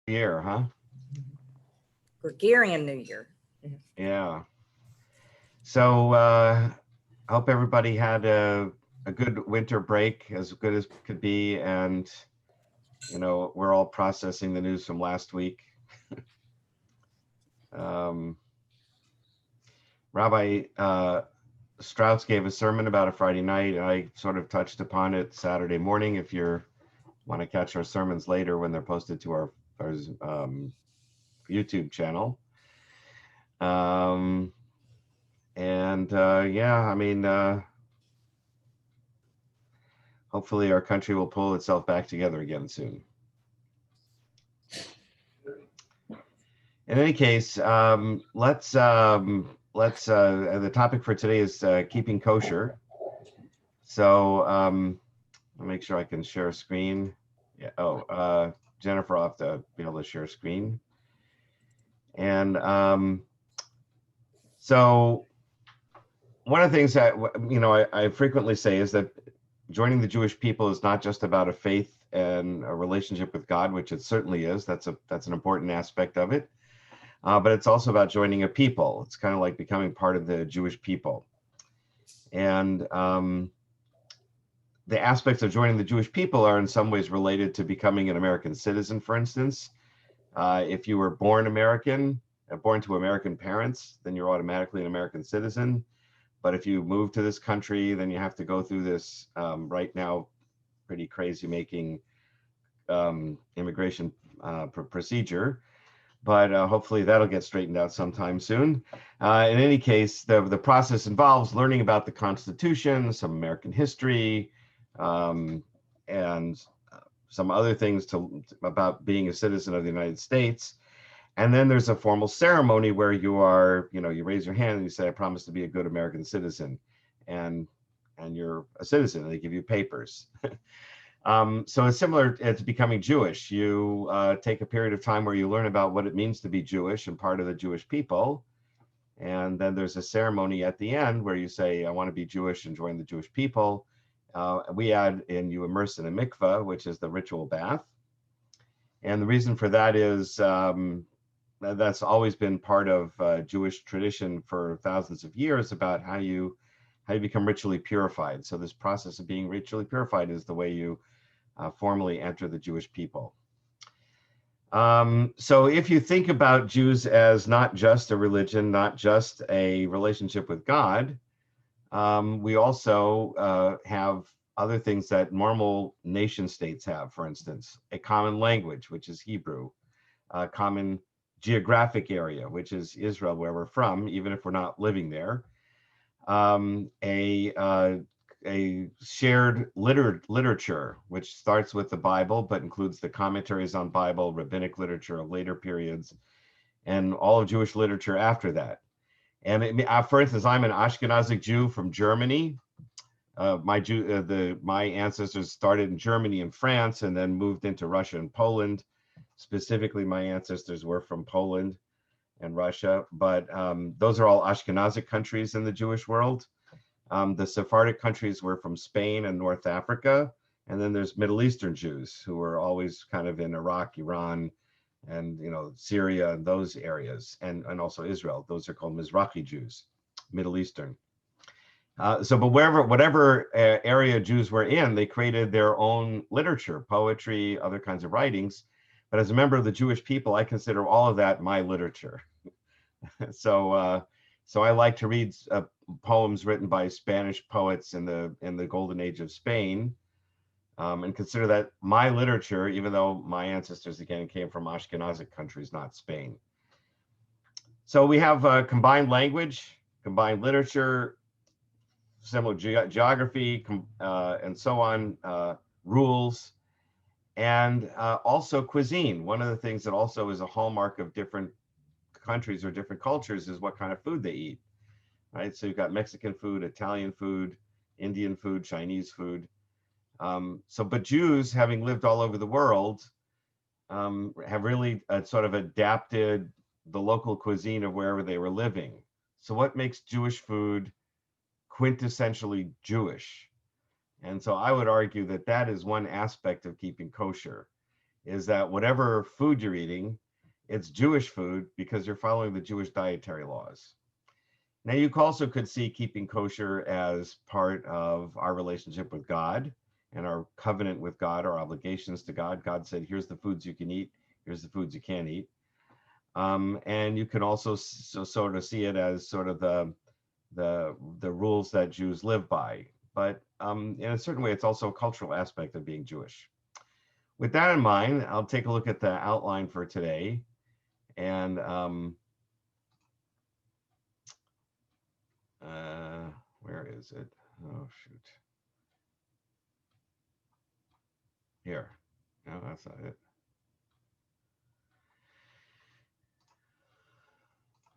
Year, huh? Gregorian New Year. Yeah. So I hope everybody had a good winter break, as good as could be, and we're all processing the news from last week. Rabbi Strauss gave a sermon about a Friday night, and I sort of touched upon it Saturday morning. If you want to catch our sermons later when they're posted to our YouTube channel. Hopefully our country will pull itself back together again soon. In any case, the topic for today is keeping kosher. So I'll make sure I can share a screen. Yeah. Oh, Jennifer, I'll have to be able to share a screen. And so one of the things that I frequently say is that joining the Jewish people is not just about a faith and a relationship with God, which it certainly is. That's an important aspect of it. But it's also about joining a people. It's kind of like becoming part of the Jewish people. And the aspects of joining the Jewish people are in some ways related to becoming an American citizen, for instance. If you were born to American parents, then you're automatically an American citizen. But if you move to this country, then you have to go through this right now pretty crazy making immigration procedure. But hopefully that'll get straightened out sometime soon. In any case, the process involves learning about the Constitution, some American history, and some other things about being a citizen of the United States. And then there's a formal ceremony where you raise your hand and you say, I promise to be a good American citizen. And you're a citizen, and they give you papers. So it's similar to becoming Jewish. You take a period of time where you learn about what it means to be Jewish and part of the Jewish people. And then there's a ceremony at the end where you say, I want to be Jewish and join the Jewish people. We add in, you immerse in a mikveh, which is the ritual bath. And the reason for that is that's always been part of Jewish tradition for thousands of years about how you become ritually purified. So this process of being ritually purified is the way you formally enter the Jewish people. So if you think about Jews as not just a religion, not just a relationship with God, we also have other things that normal nation states have. For instance, a common language, which is Hebrew, a common geographic area, which is Israel, where we're from, even if we're not living there. A shared literature, which starts with the Bible, but includes the commentaries on Bible, rabbinic literature of later periods, and all of Jewish literature after that. And for instance, I'm an Ashkenazic Jew from Germany. My ancestors started in Germany and France, and then moved into Russia and Poland. Specifically, my ancestors were from Poland and Russia, but those are all Ashkenazic countries in the Jewish world. The Sephardic countries were from Spain and North Africa, and then there's Middle Eastern Jews who were always kind of in Iraq, Iran, and Syria and those areas, and also Israel. Those are called Mizrahi Jews, Middle Eastern. But whatever area Jews were in, they created their own literature, poetry, other kinds of writings. But as a member of the Jewish people, I consider all of that my literature. So I like to read poems written by Spanish poets in the golden age of Spain, and consider that my literature, even though my ancestors again came from Ashkenazic countries, not Spain. So we have combined language, combined literature, similar geography, and so on, rules. And also cuisine. One of the things that also is a hallmark of different countries or different cultures is what kind of food they eat, right? So you've got Mexican food, Italian food, Indian food, Chinese food. But Jews, having lived all over the world, have really sort of adapted the local cuisine of wherever they were living. So what makes Jewish food quintessentially Jewish? And so I would argue that that is one aspect of keeping kosher, is that whatever food you're eating, it's Jewish food because you're following the Jewish dietary laws. Now, you also could see keeping kosher as part of our relationship with God and our covenant with God, our obligations to God. God said, here's the foods you can eat, here's the foods you can't eat. And you can also sort of see it as sort of the rules that Jews live by. But in a certain way, it's also a cultural aspect of being Jewish. With that in mind, I'll take a look at the outline for today. And where is it? Oh, shoot. Here. No, that's not it.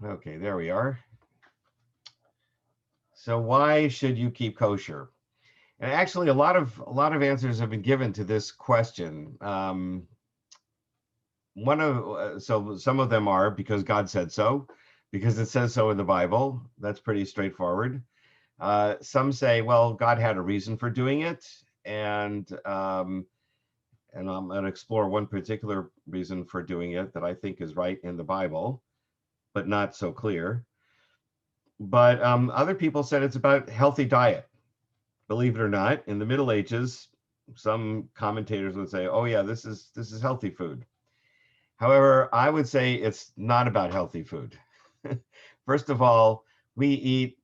Okay, there we are. So why should you keep kosher? And actually, a lot of answers have been given to this question. So some of them are because God said so, because it says so in the Bible. That's pretty straightforward. Some say, well, God had a reason for doing it, and I'm going to explore one particular reason for doing it that I think is right in the Bible, but not so clear. But other people said it's about healthy diet. Believe it or not, in the Middle Ages, some commentators would say, "Oh yeah, this is healthy food." However, I would say it's not about healthy food. First of all, we eat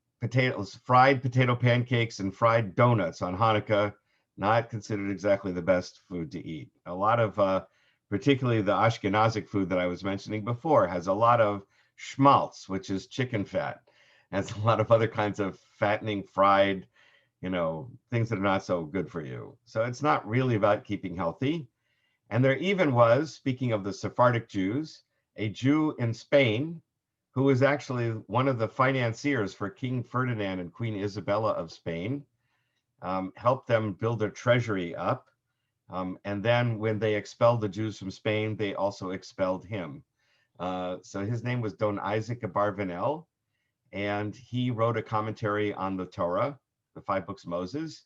fried potato pancakes and fried donuts on Hanukkah, not considered exactly the best food to eat. A lot of, particularly the Ashkenazic food that I was mentioning before, has a lot of schmaltz, which is chicken fat, has a lot of other kinds of fattening fried, things that are not so good for you. So it's not really about keeping healthy. And there even was, speaking of the Sephardic Jews, a Jew in Spain who was actually one of the financiers for King Ferdinand and Queen Isabella of Spain, helped them build their treasury up. And then when they expelled the Jews from Spain, they also expelled him. So his name was Don Isaac Abarvanel, and he wrote a commentary on the Torah, the 5 books of Moses.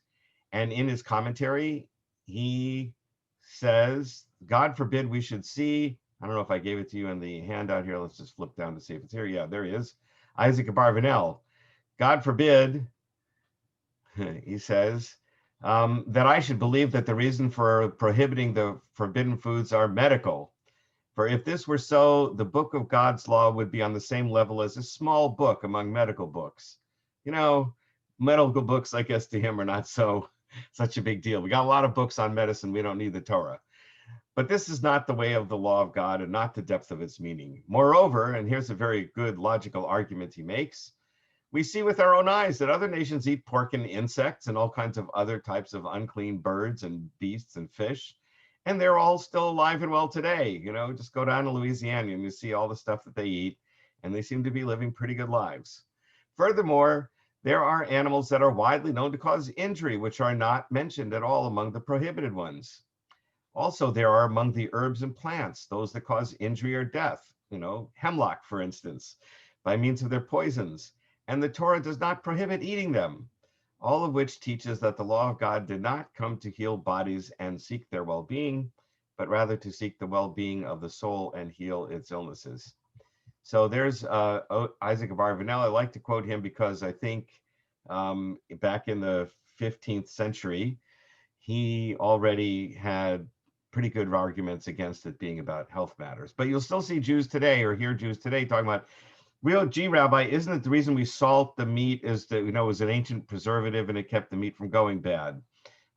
And in his commentary, he says, God forbid we should see, I don't know if I gave it to you in the handout here. Let's just flip down to see if it's here. Yeah, there he is. Isaac Abarvanel. God forbid, he says, that I should believe that the reason for prohibiting the forbidden foods are medical. For if this were so, the book of God's law would be on the same level as a small book among medical books. Medical books, I guess, to him are not such a big deal. We got a lot of books on medicine. We don't need the Torah. But this is not the way of the law of God and not the depth of its meaning. Moreover, and here's a very good logical argument he makes, we see with our own eyes that other nations eat pork and insects and all kinds of other types of unclean birds and beasts and fish. And they're all still alive and well today. Just go down to Louisiana and you see all the stuff that they eat, and they seem to be living pretty good lives. Furthermore, there are animals that are widely known to cause injury, which are not mentioned at all among the prohibited ones. Also, there are among the herbs and plants those that cause injury or death, hemlock, for instance, by means of their poisons. And the Torah does not prohibit eating them, all of which teaches that the law of God did not come to heal bodies and seek their well-being, but rather to seek the well-being of the soul and heal its illnesses. So there's Isaac Abarvanel. I like to quote him because I think back in the 15th century, he already had pretty good arguments against it being about health matters. But you'll still see Jews today, or hear Jews today talking about, well, gee, Rabbi, isn't it the reason we salt the meat is that, it was an ancient preservative and it kept the meat from going bad?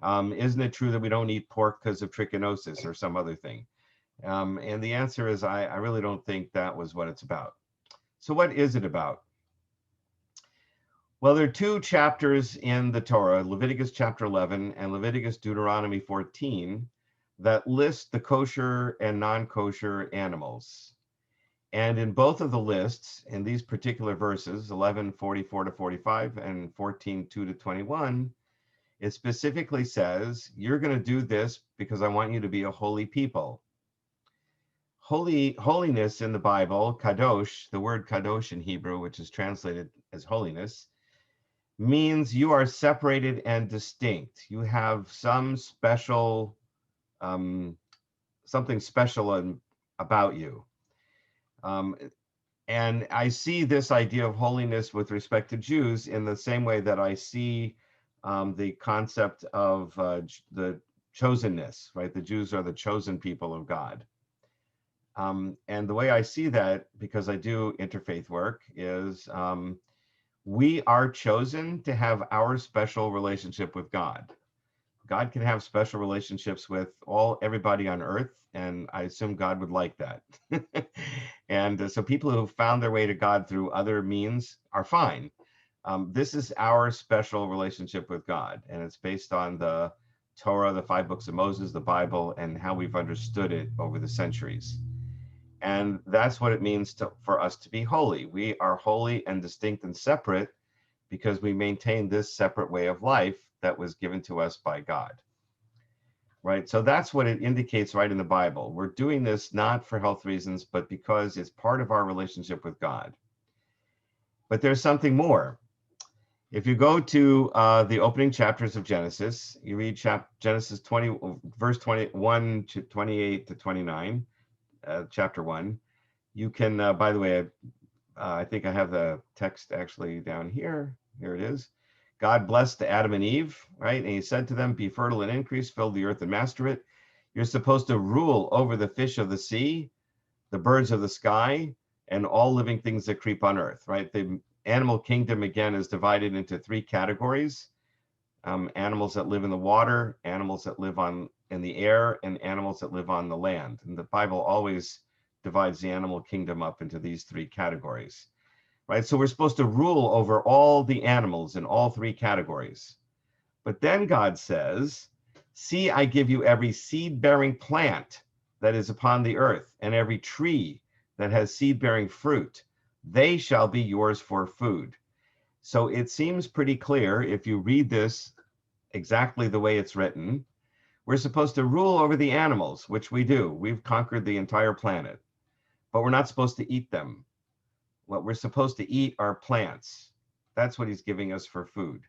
Isn't it true that we don't eat pork because of trichinosis or some other thing? And the answer is, I really don't think that was what it's about. So what is it about? Well, there are 2 chapters in the Torah, Leviticus chapter 11 and Leviticus Deuteronomy 14, that list the kosher and non-kosher animals. And in both of the lists, in these particular verses, 11:44 to 45 and 14:2 to 21, it specifically says, you're going to do this because I want you to be a holy people. Holiness in the Bible, kadosh, the word kadosh in Hebrew, which is translated as holiness, means you are separated and distinct. You have some special something special about you. And I see this idea of holiness with respect to Jews in the same way that I see the concept of the chosenness, right? The Jews are the chosen people of God. And the way I see that, because I do interfaith work, is we are chosen to have our special relationship with God. God can have special relationships with everybody on earth, and I assume God would like that. And so people who found their way to God through other means are fine. This is our special relationship with God, and it's based on the Torah, the 5 books of Moses, the Bible, and how we've understood it over the centuries. And that's what it means for us to be holy. We are holy and distinct and separate because we maintain this separate way of life that was given to us by God. Right? So that's what it indicates right in the Bible. We're doing this not for health reasons, but because it's part of our relationship with God. But there's something more. If you go to the opening chapters of Genesis, you read Genesis 20, verse 21 to 28 to 29, chapter 1. You can, by the way, I think I have the text actually down here. Here it is. God blessed Adam and Eve, right? And he said to them, be fertile and increase, fill the earth and master it. You're supposed to rule over the fish of the sea, the birds of the sky, and all living things that creep on earth, right? The animal kingdom, again, is divided into 3 categories. Animals that live in the water, animals that live in the air, and animals that live on the land. And the Bible always divides the animal kingdom up into these 3 categories. Right? So we're supposed to rule over all the animals in all 3 categories. But then God says, see, I give you every seed-bearing plant that is upon the earth, and every tree that has seed-bearing fruit. They shall be yours for food. So it seems pretty clear, if you read this exactly the way it's written, we're supposed to rule over the animals, which we do. We've conquered the entire planet, but we're not supposed to eat them. What we're supposed to eat are plants. That's what he's giving us for food.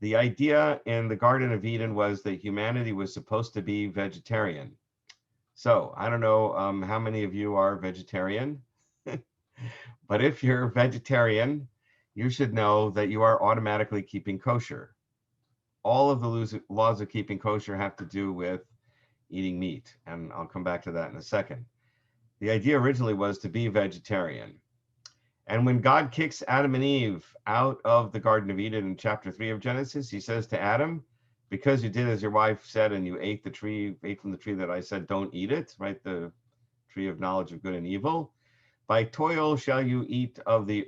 The idea in the Garden of Eden was that humanity was supposed to be vegetarian. So I don't know how many of you are vegetarian, but if you're vegetarian, you should know that you are automatically keeping kosher. All of the laws of keeping kosher have to do with eating meat, and I'll come back to that in a second. The idea originally was to be vegetarian. And when God kicks Adam and Eve out of the Garden of Eden in chapter 3 of Genesis, he says to Adam, because you did as your wife said and you ate from the tree that I said don't eat it, right? The tree of knowledge of good and evil. By toil shall you eat of the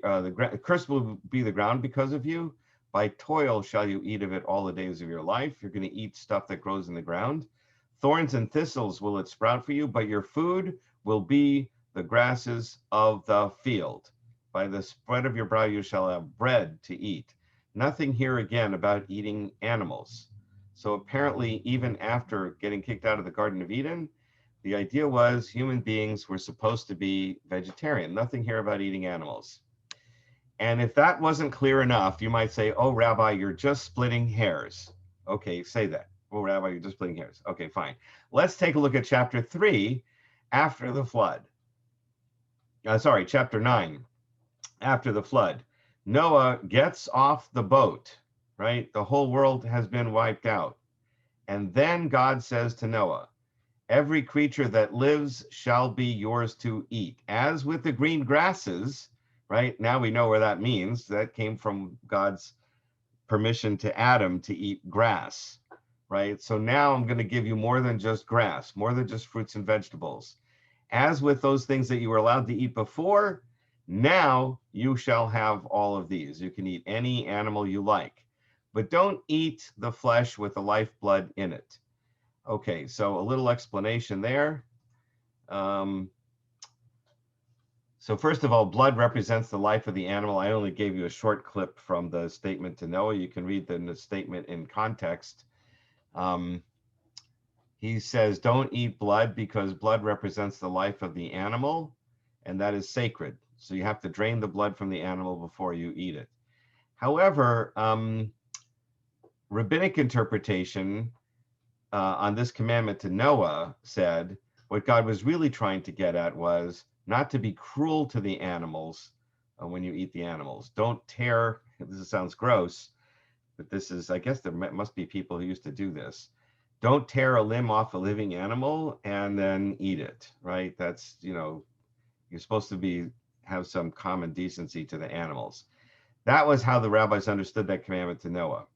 curse will be the ground because of you. By toil shall you eat of it all the days of your life. You're going to eat stuff that grows in the ground. Thorns and thistles will it sprout for you, but your food will be the grasses of the field. By the spread of your brow you shall have bread to eat. Nothing here again about eating animals. So apparently, even after getting kicked out of the Garden of Eden, the idea was human beings were supposed to be vegetarian. Nothing here about eating animals. And if that wasn't clear enough, you might say, oh, Rabbi, you're just splitting hairs. Okay, say that. Oh, Rabbi, you're just splitting hairs. Okay, fine. Let's take a look at chapter 3, after the flood. Chapter 9. After the flood, Noah gets off the boat, right? The whole world has been wiped out. And then God says to Noah, every creature that lives shall be yours to eat. As with the green grasses, right? Now we know where that means. That came from God's permission to Adam to eat grass, right? So now I'm going to give you more than just grass, more than just fruits and vegetables. As with those things that you were allowed to eat before, now you shall have all of these. You can eat any animal you like, but don't eat the flesh with the lifeblood in it. Okay, so a little explanation there. So first of all, blood represents the life of the animal. I only gave you a short clip from the statement to Noah. You can read the statement in context. He says, don't eat blood because blood represents the life of the animal, and that is sacred. So you have to drain the blood from the animal before you eat it. However, rabbinic interpretation on this commandment to Noah said What God was really trying to get at was not to be cruel to the animals when you eat the animals. Don't tear, this sounds gross, but this is, I guess there must be people who used to do this. Don't tear a limb off a living animal and then eat it, right? That's, you're supposed to have some common decency to the animals. That was how the rabbis understood that commandment to Noah.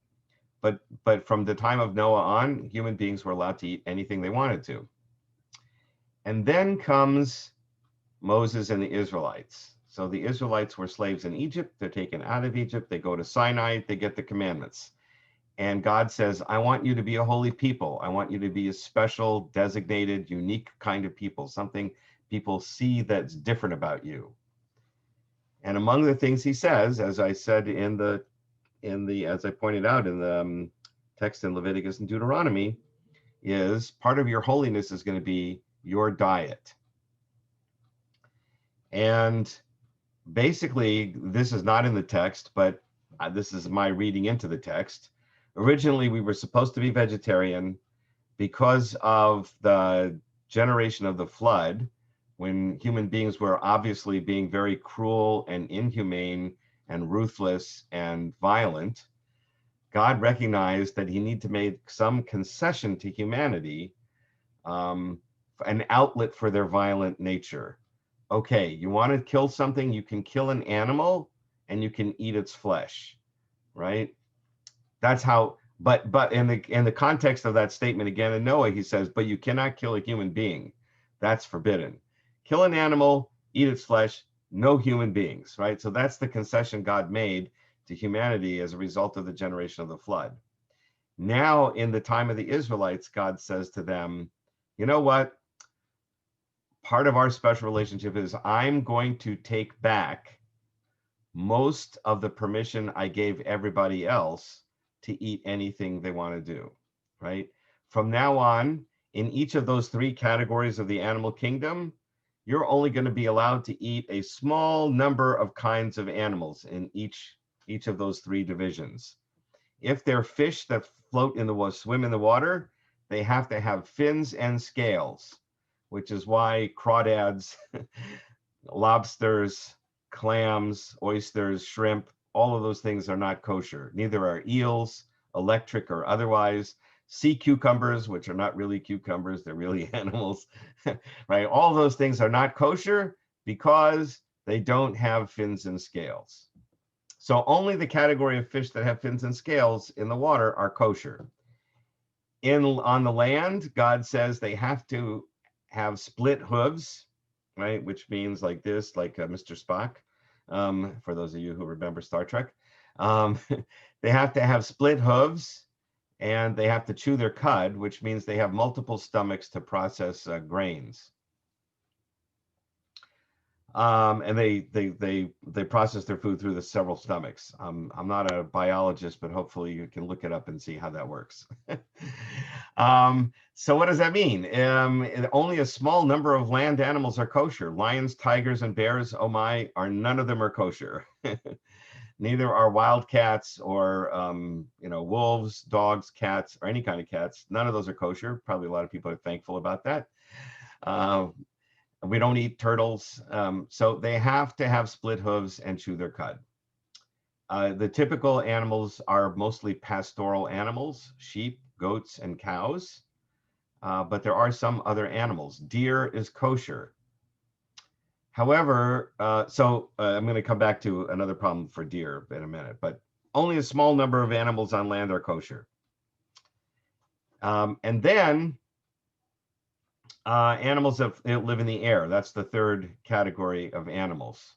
But from the time of Noah on, human beings were allowed to eat anything they wanted to. And then comes Moses and the Israelites. So the Israelites were slaves in Egypt. They're taken out of Egypt. They go to Sinai. They get the commandments. And God says, I want you to be a holy people. I want you to be a special, designated, unique kind of people, something people see that's different about you. And among the things he says, as I said as I pointed out in the text in Leviticus and Deuteronomy, is part of your holiness is going to be your diet. And basically, this is not in the text, but this is my reading into the text. Originally, we were supposed to be vegetarian because of the generation of the flood, when human beings were obviously being very cruel and inhumane and ruthless and violent. God recognized that he needed to make some concession to humanity, an outlet for their violent nature. Okay, you want to kill something, you can kill an animal and you can eat its flesh, right? That's how, but in the context of that statement again in Noah, he says, but you cannot kill a human being. That's forbidden. Kill an animal, eat its flesh, no human beings, right? So that's the concession God made to humanity as a result of the generation of the flood. Now, in the time of the Israelites, God says to them, you know what? Part of our special relationship is I'm going to take back most of the permission I gave everybody else to eat anything they want to do, right? From now on, in each of those three categories of the animal kingdom, you're only going to be allowed to eat a small number of kinds of animals in each of those three divisions. If they're fish that float in the water, swim in the water, they have to have fins and scales, which is why crawdads, lobsters, clams, oysters, shrimp, all of those things are not kosher. Neither are eels, electric or otherwise. Sea cucumbers, which are not really cucumbers, they're really animals, right? All those things are not kosher because they don't have fins and scales. So only the category of fish that have fins and scales in the water are kosher. On the land, God says they have to have split hooves, right? Which means like this, like Mr. Spock, for those of you who remember Star Trek. They have to have split hooves, and they have to chew their cud, which means they have multiple stomachs to process grains. And they process their food through the several stomachs. I'm not a biologist, but hopefully you can look it up and see how that works. So what does that mean? Only a small number of land animals are kosher. Lions, tigers, and bears, oh my, none of them are kosher. Neither are wild cats or wolves, dogs, cats, or any kind of cats. None of those are kosher. Probably a lot of people are thankful about that. We don't eat turtles, so they have to have split hooves and chew their cud. The typical animals are mostly pastoral animals, sheep, goats, and cows, but there are some other animals. Deer is kosher. However, I'm going to come back to another problem for deer in a minute, but only a small number of animals on land are kosher. And then animals that live in the air. That's the third category of animals.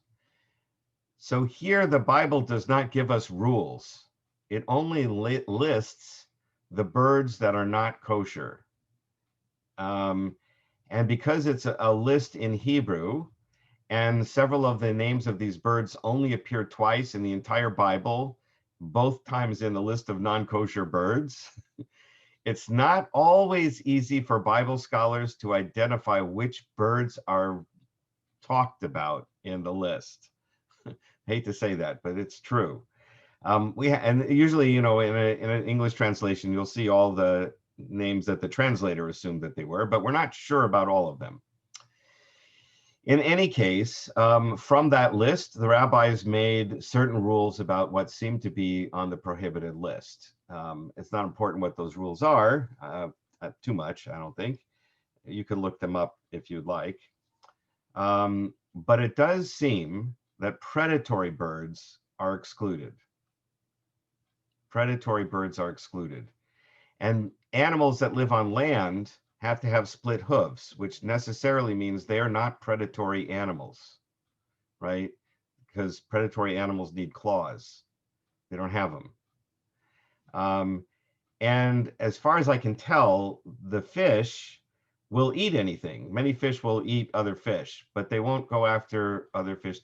So here the Bible does not give us rules. It only lists the birds that are not kosher. And because it's a list in Hebrew, and several of the names of these birds only appear twice in the entire Bible, both times in the list of non-kosher birds, it's not always easy for Bible scholars to identify which birds are talked about in the list. Hate to say that, but it's true. And usually, in an English translation, you'll see all the names that the translator assumed that they were, but we're not sure about all of them. In any case, from that list, the rabbis made certain rules about what seemed to be on the prohibited list. It's not important what those rules are, too much, I don't think. You can look them up if you'd like. But it does seem that predatory birds are excluded. Predatory birds are excluded. And animals that live on land have to have split hooves, which necessarily means they are not predatory animals, right? Because predatory animals need claws. They don't have them. And as far as I can tell, the fish will eat anything. Many fish will eat other fish, but they won't go after other fish.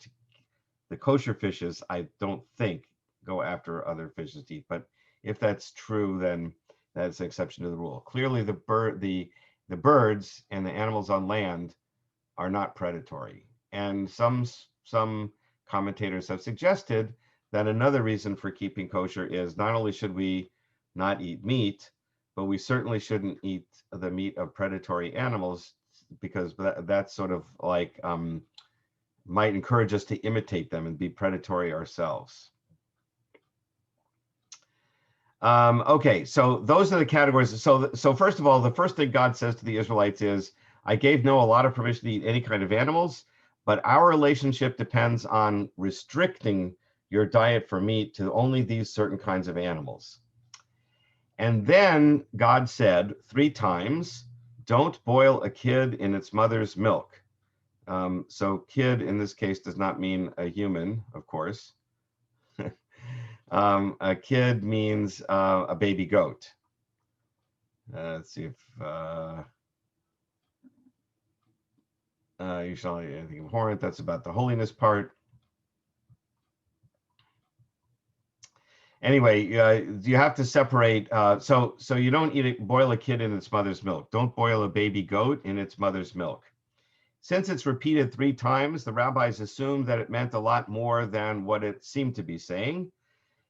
The kosher fishes, I don't think, go after other fishes to eat. But if that's true, then that's an exception to the rule. Clearly, the birds and the animals on land are not predatory. And some commentators have suggested that another reason for keeping kosher is not only should we not eat meat, but we certainly shouldn't eat the meat of predatory animals, because that's sort of like might encourage us to imitate them and be predatory ourselves. Okay, so those are the categories. So first of all, the first thing God says to the Israelites is, I gave Noah a lot of permission to eat any kind of animals, but our relationship depends on restricting your diet for meat to only these certain kinds of animals. And then God said 3 times, don't boil a kid in its mother's milk. So kid in this case does not mean a human, of course. A kid means a baby goat. Let's see if you shall eat anything abhorrent. That's about the holiness part. Anyway, you have to separate. So you don't boil a kid in its mother's milk. Don't boil a baby goat in its mother's milk. Since it's repeated 3 times, the rabbis assumed that it meant a lot more than what it seemed to be saying.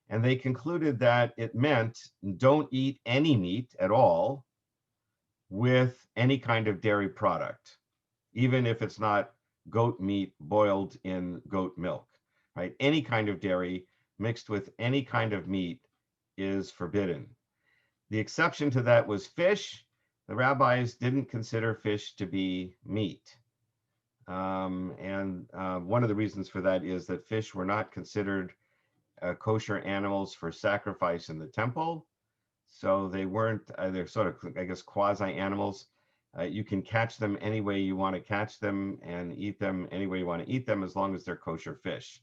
And they concluded that it meant don't eat any meat at all with any kind of dairy product, even if it's not goat meat boiled in goat milk, right? Any kind of dairy mixed with any kind of meat is forbidden. The exception to that was fish. The rabbis didn't consider fish to be meat. One of the reasons for that is that fish were not considered kosher animals for sacrifice in the temple. So they weren't, they're sort of, I guess, quasi animals. You can catch them any way you want to catch them and eat them any way you want to eat them, as long as they're kosher fish.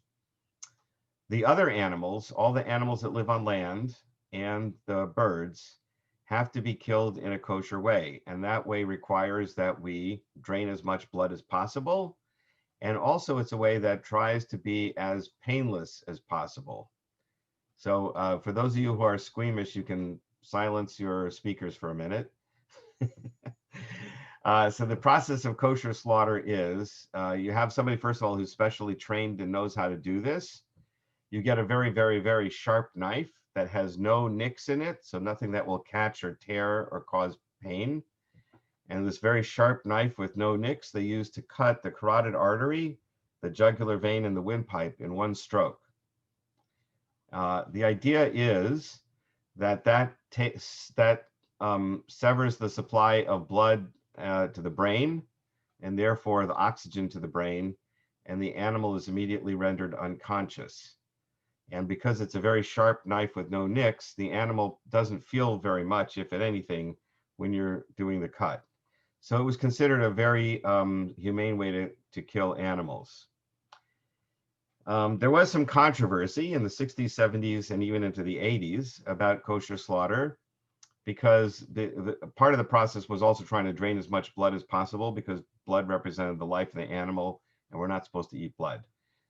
The other animals, all the animals that live on land and the birds, have to be killed in a kosher way. And that way requires that we drain as much blood as possible. And also it's a way that tries to be as painless as possible. So for those of you who are squeamish, you can silence your speakers for a minute. So the process of kosher slaughter is, you have somebody, first of all, who's specially trained and knows how to do this. You get a very, very, very sharp knife that has no nicks in it, so nothing that will catch or tear or cause pain. And this very sharp knife with no nicks, they use to cut the carotid artery, the jugular vein, and the windpipe in one stroke. The idea is that severs the supply of blood to the brain, and therefore the oxygen to the brain, and the animal is immediately rendered unconscious. And because it's a very sharp knife with no nicks, the animal doesn't feel very much, if at anything, when you're doing the cut. So it was considered a very humane way to kill animals. There was some controversy in the 60s, 70s, and even into the 80s about kosher slaughter, because the part of the process was also trying to drain as much blood as possible, because blood represented the life of the animal, and we're not supposed to eat blood.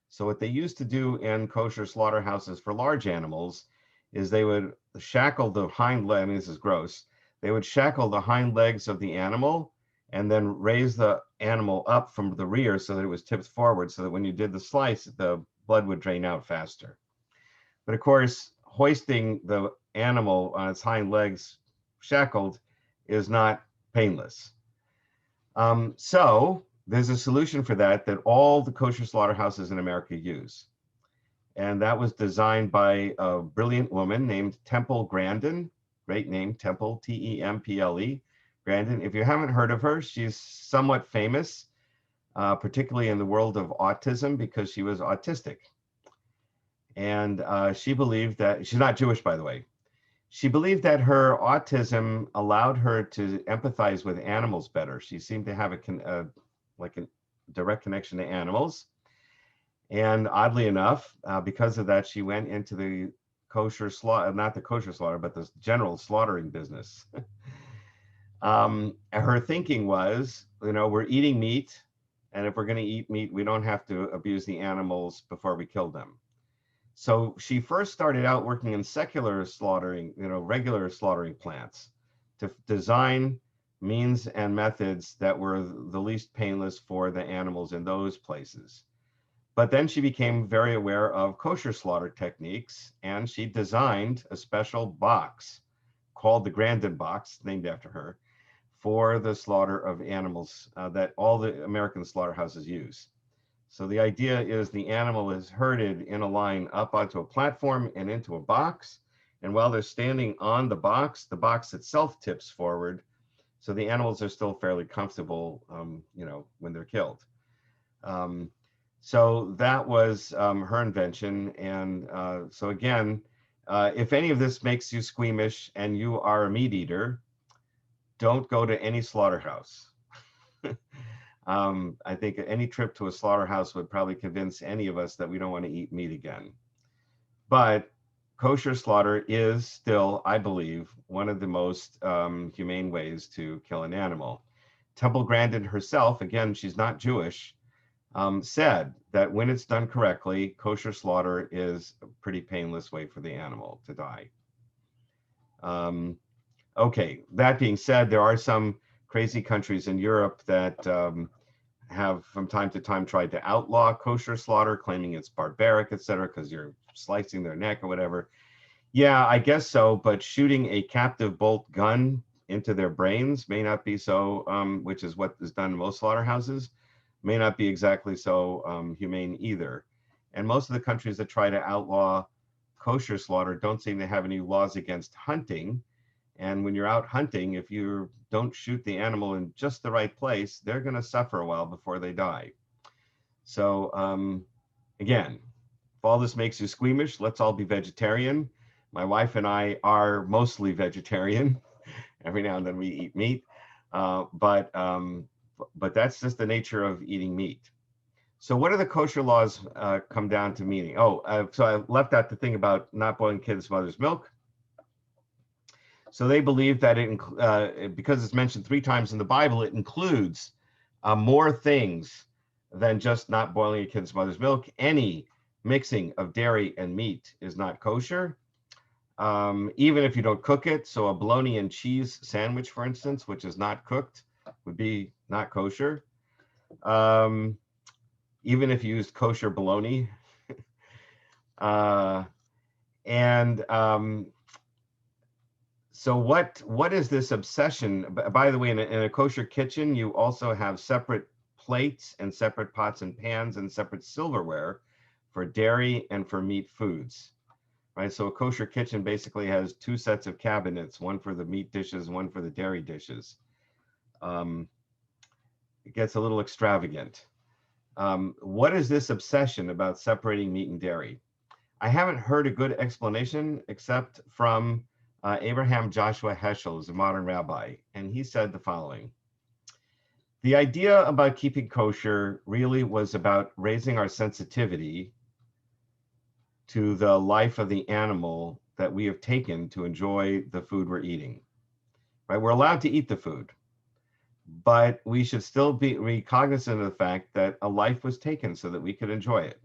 So what they used to do in kosher slaughterhouses for large animals is they would shackle the hind leg. I mean, this is gross. They would shackle the hind legs of the animal and then raise the animal up from the rear so that it was tipped forward, so that when you did the slice, the blood would drain out faster. But of course, hoisting the animal on its hind legs shackled is not painless. So there's a solution for that all the kosher slaughterhouses in America use. And that was designed by a brilliant woman named Temple Grandin. Great name, Temple, Temple, Grandin. If you haven't heard of her, she's somewhat famous, particularly in the world of autism, because she was autistic. And she believed that, she's not Jewish, by the way. She believed that her autism allowed her to empathize with animals better. She seemed to have a direct connection to animals. And oddly enough, because of that, she went into the kosher slaughter, not the kosher slaughter, but the general slaughtering business. Her thinking was, we're eating meat, and if we're going to eat meat, we don't have to abuse the animals before we kill them. So she first started out working in secular slaughtering, regular slaughtering plants, to design means and methods that were the least painless for the animals in those places. But then she became very aware of kosher slaughter techniques, and she designed a special box called the Grandin box, named after her, for the slaughter of animals that all the American slaughterhouses use. So the idea is the animal is herded in a line up onto a platform and into a box. And while they're standing on the box itself tips forward. So the animals are still fairly comfortable, when they're killed. So that was her invention. And so again, if any of this makes you squeamish and you are a meat eater, don't go to any slaughterhouse. I think any trip to a slaughterhouse would probably convince any of us that we don't want to eat meat again. But kosher slaughter is still, I believe, one of the most humane ways to kill an animal. Temple Grandin herself, again, she's not Jewish, said that when it's done correctly, kosher slaughter is a pretty painless way for the animal to die. Okay, that being said, there are some crazy countries in Europe that have from time to time tried to outlaw kosher slaughter, claiming it's barbaric, etc., because you're slicing their neck or whatever. Yeah, I guess so, but shooting a captive bolt gun into their brains may not be so, which is what is done in most slaughterhouses, may not be exactly so humane either. And most of the countries that try to outlaw kosher slaughter don't seem to have any laws against hunting. And when you're out hunting, if you don't shoot the animal in just the right place, they're going to suffer a while before they die. So again, if all this makes you squeamish, let's all be vegetarian. My wife and I are mostly vegetarian. Every now and then we eat meat, but that's just the nature of eating meat. So what do the kosher laws come down to meaning? So I left out the thing about not boiling kids' mother's milk. So they believe that because it's mentioned 3 times in the Bible, it includes more things than just not boiling a kid's mother's milk. Any mixing of dairy and meat is not kosher, even if you don't cook it. So a bologna and cheese sandwich, for instance, which is not cooked, would be not kosher. Even if you used kosher bologna. So what is this obsession? By the way, in a kosher kitchen, you also have separate plates and separate pots and pans and separate silverware for dairy and for meat foods, right? So a kosher kitchen basically has 2 sets of cabinets, one for the meat dishes, one for the dairy dishes. It gets a little extravagant. What is this obsession about separating meat and dairy? I haven't heard a good explanation except from Abraham Joshua Heschel, who's a modern rabbi, and he said the following. The idea about keeping kosher really was about raising our sensitivity to the life of the animal that we have taken to enjoy the food we're eating. Right? We're allowed to eat the food, but we should still be cognizant of the fact that a life was taken so that we could enjoy it.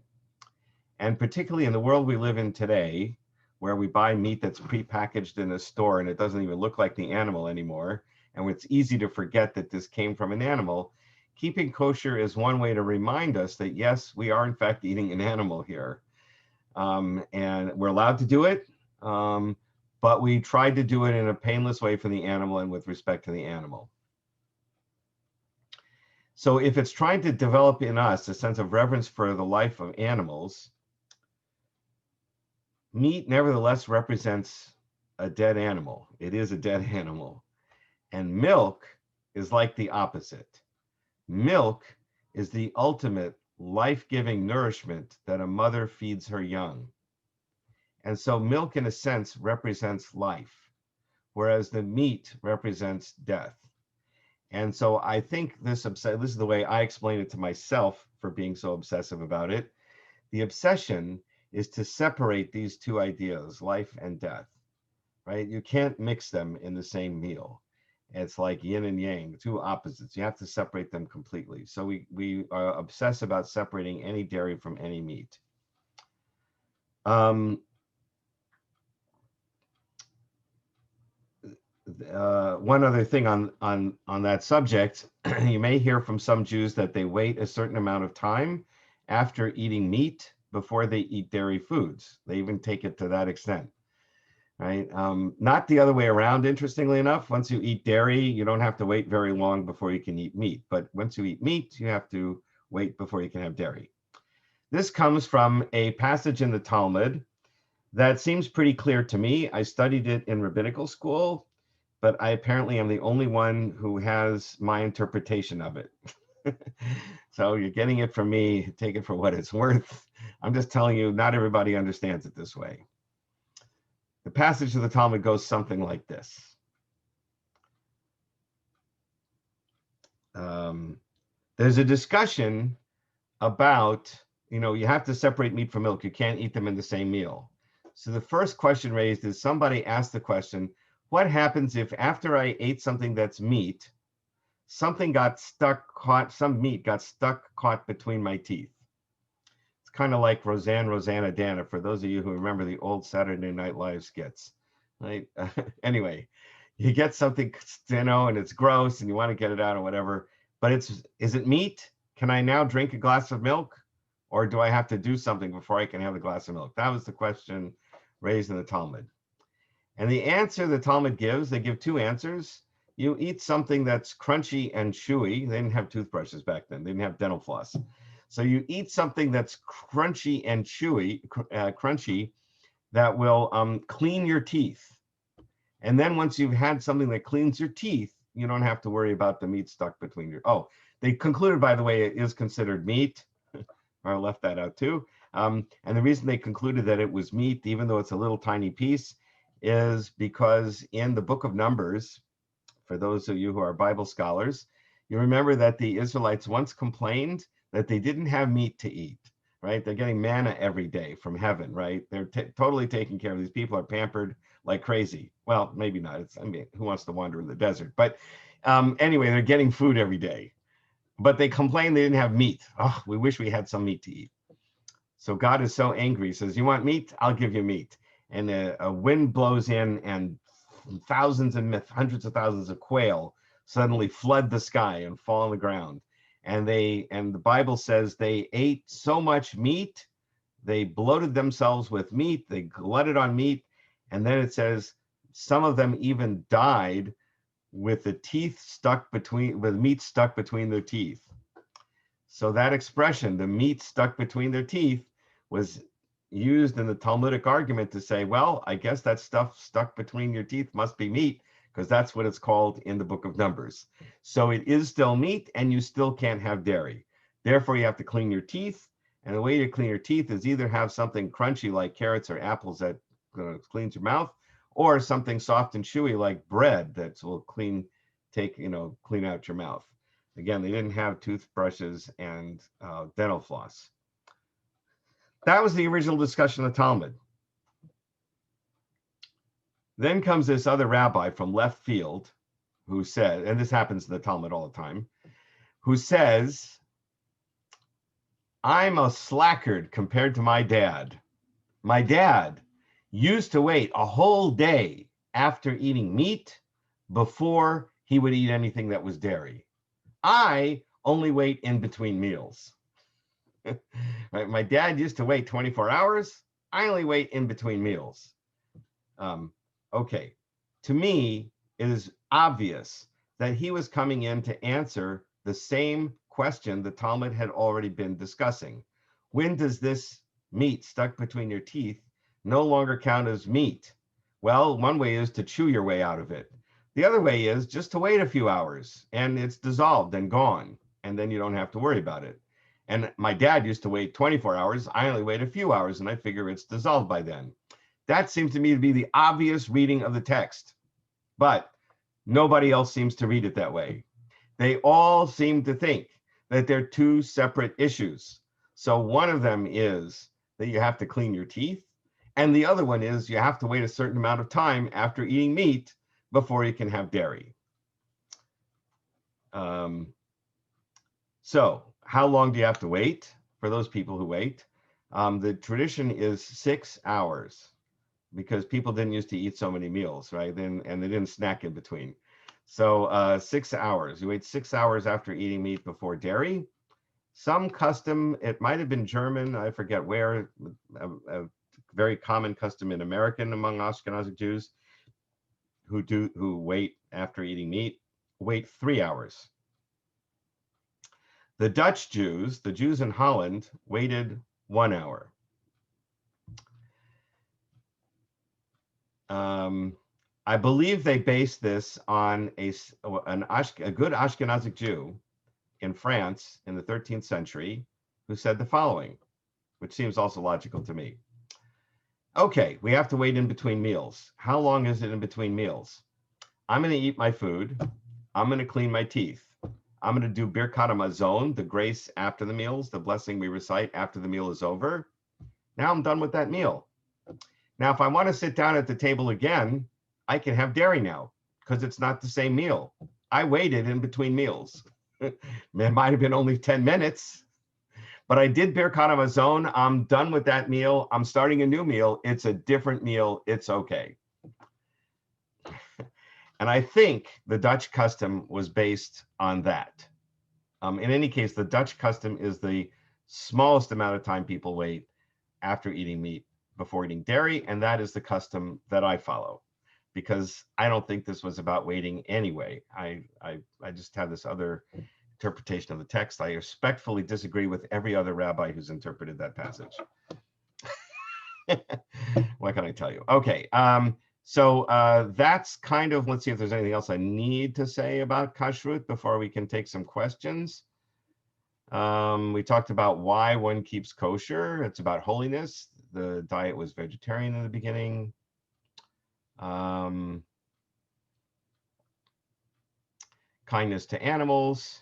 And particularly in the world we live in today, where we buy meat that's prepackaged in a store and it doesn't even look like the animal anymore, and it's easy to forget that this came from an animal, keeping kosher is one way to remind us that, yes, we are in fact eating an animal here. And we're allowed to do it, but we tried to do it in a painless way for the animal and with respect to the animal. So if it's trying to develop in us a sense of reverence for the life of animals, meat nevertheless represents a dead animal. It is a dead animal. And milk is like the opposite. Milk is the ultimate life-giving nourishment that a mother feeds her young. And so milk, in a sense, represents life, whereas the meat represents death. And so I think this is the way I explain it to myself for being so obsessive about it. The obsession is to separate these two ideas, life and death, right? You can't mix them in the same meal. It's like yin and yang, two opposites. You have to separate them completely. So we are obsessed about separating any dairy from any meat. One other thing on that subject, you may hear from some Jews that they wait a certain amount of time after eating meat before they eat dairy foods. They even take it to that extent. Right? Not the other way around, interestingly enough. Once you eat dairy, you don't have to wait very long before you can eat meat. But once you eat meat, you have to wait before you can have dairy. This comes from a passage in the Talmud that seems pretty clear to me. I studied it in rabbinical school, but I apparently am the only one who has my interpretation of it. So you're getting it from me, take it for what it's worth. I'm just telling you, not everybody understands it this way. The passage of the Talmud goes something like this. There's a discussion about, you have to separate meat from milk. You can't eat them in the same meal. So the first question raised is somebody asked the question, what happens if after I ate something that's meat, some meat got stuck caught between my teeth? Kind of like Rosanna Dana, for those of you who remember the old Saturday Night Live skits, right? Anyway, you get something, and it's gross and you want to get it out or whatever, but is it meat? Can I now drink a glass of milk, or do I have to do something before I can have a glass of milk? That was the question raised in the Talmud. And the answer the Talmud gives, they give two answers. You eat something that's crunchy and chewy. They didn't have toothbrushes back then. They didn't have dental floss. So you eat something that's crunchy and chewy, crunchy, that will clean your teeth. And then once you've had something that cleans your teeth, you don't have to worry about the meat stuck between your, they concluded, by the way, it is considered meat. I left that out too. And the reason they concluded that it was meat, even though it's a little tiny piece, is because in the book of Numbers, for those of you who are Bible scholars, you remember that the Israelites once complained that they didn't have meat to eat, right? They're getting manna every day from heaven, right? They're totally taken care of. These people are pampered like crazy. Well, maybe not. Who wants to wander in the desert? But anyway, they're getting food every day. But they complained they didn't have meat. Oh, we wish we had some meat to eat. So God is so angry. He says, you want meat? I'll give you meat. And a wind blows in, and thousands and hundreds of thousands of quail suddenly flood the sky and fall on the ground. And the Bible says they ate so much meat, they bloated themselves with meat, they glutted on meat, and then it says some of them even died with the meat stuck between their teeth. So that expression, the meat stuck between their teeth, was used in the Talmudic argument to say, well, I guess that stuff stuck between your teeth must be meat, because that's what it's called in the book of Numbers. So it is still meat, and you still can't have dairy. Therefore, you have to clean your teeth. And the way to clean your teeth is either have something crunchy like carrots or apples that cleans your mouth, or something soft and chewy like bread that will clean out your mouth. Again, they didn't have toothbrushes and dental floss. That was the original discussion of Talmud. Then comes this other rabbi from left field who said, and this happens in the Talmud all the time, who says, I'm a slackard compared to my dad. My dad used to wait a whole day after eating meat before he would eat anything that was dairy. I only wait in between meals. Right? My dad used to wait 24 hours. I only wait in between meals. Okay, to me, it is obvious that he was coming in to answer the same question the Talmud had already been discussing. When does this meat stuck between your teeth no longer count as meat? Well, one way is to chew your way out of it. The other way is just to wait a few hours and it's dissolved and gone, and then you don't have to worry about it. And my dad used to wait 24 hours. I only wait a few hours and I figure it's dissolved by then. That seems to me to be the obvious reading of the text, but nobody else seems to read it that way. They all seem to think that they're two separate issues. So one of them is that you have to clean your teeth, and the other one is you have to wait a certain amount of time after eating meat before you can have dairy. So how long do you have to wait for those people who wait? The tradition is 6 hours because people didn't used to eat so many meals, right? And they didn't snack in between. So 6 hours. You wait 6 hours after eating meat before dairy. Some custom, it might have been German, I forget where, a very common custom in American among Ashkenazic Jews who wait after eating meat, wait 3 hours. The Dutch Jews, the Jews in Holland, waited 1 hour. I believe they based this on a good Ashkenazic Jew in France in the 13th century who said the following, which seems also logical to me. Okay, we have to wait in between meals. How long is it in between meals? I'm going to eat my food. I'm going to clean my teeth. I'm going to do Birkat Hamazon, the grace after the meals, the blessing we recite after the meal is over. Now I'm done with that meal. Now, if I want to sit down at the table again, I can have dairy now because it's not the same meal. I waited in between meals. It might have been only 10 minutes, but I did Birkat Hamazon. I'm done with that meal. I'm starting a new meal. It's a different meal. It's okay. And I think the Dutch custom was based on that. In any case, the Dutch custom is the smallest amount of time people wait after eating meat before eating dairy, and that is the custom that I follow, because I don't think this was about waiting anyway. I just have this other interpretation of the text. I respectfully disagree with every other rabbi who's interpreted that passage. What can I tell you? Okay, so that's kind of, let's see if there's anything else I need to say about kashrut before we can take some questions. We talked about why one keeps kosher. It's about holiness. The diet was vegetarian in the beginning. Kindness to animals.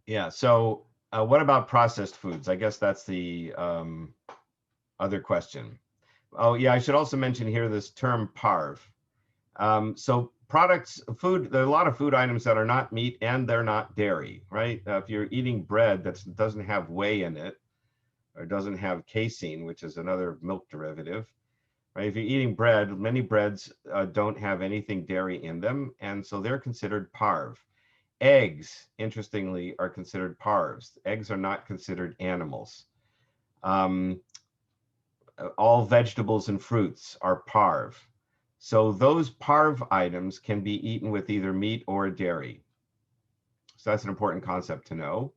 Yeah, so what about processed foods? I guess that's the other question. Oh, yeah, I should also mention here this term parv. So products, food, there are a lot of food items that are not meat and they're not dairy, right? If you're eating bread that doesn't have whey in it or doesn't have casein, which is another milk derivative, right? If you're eating bread, many breads don't have anything dairy in them, and so they're considered parv. Eggs, interestingly, are considered parvs. Eggs are not considered animals. All vegetables and fruits are parv. So those parv items can be eaten with either meat or dairy. So that's an important concept to know.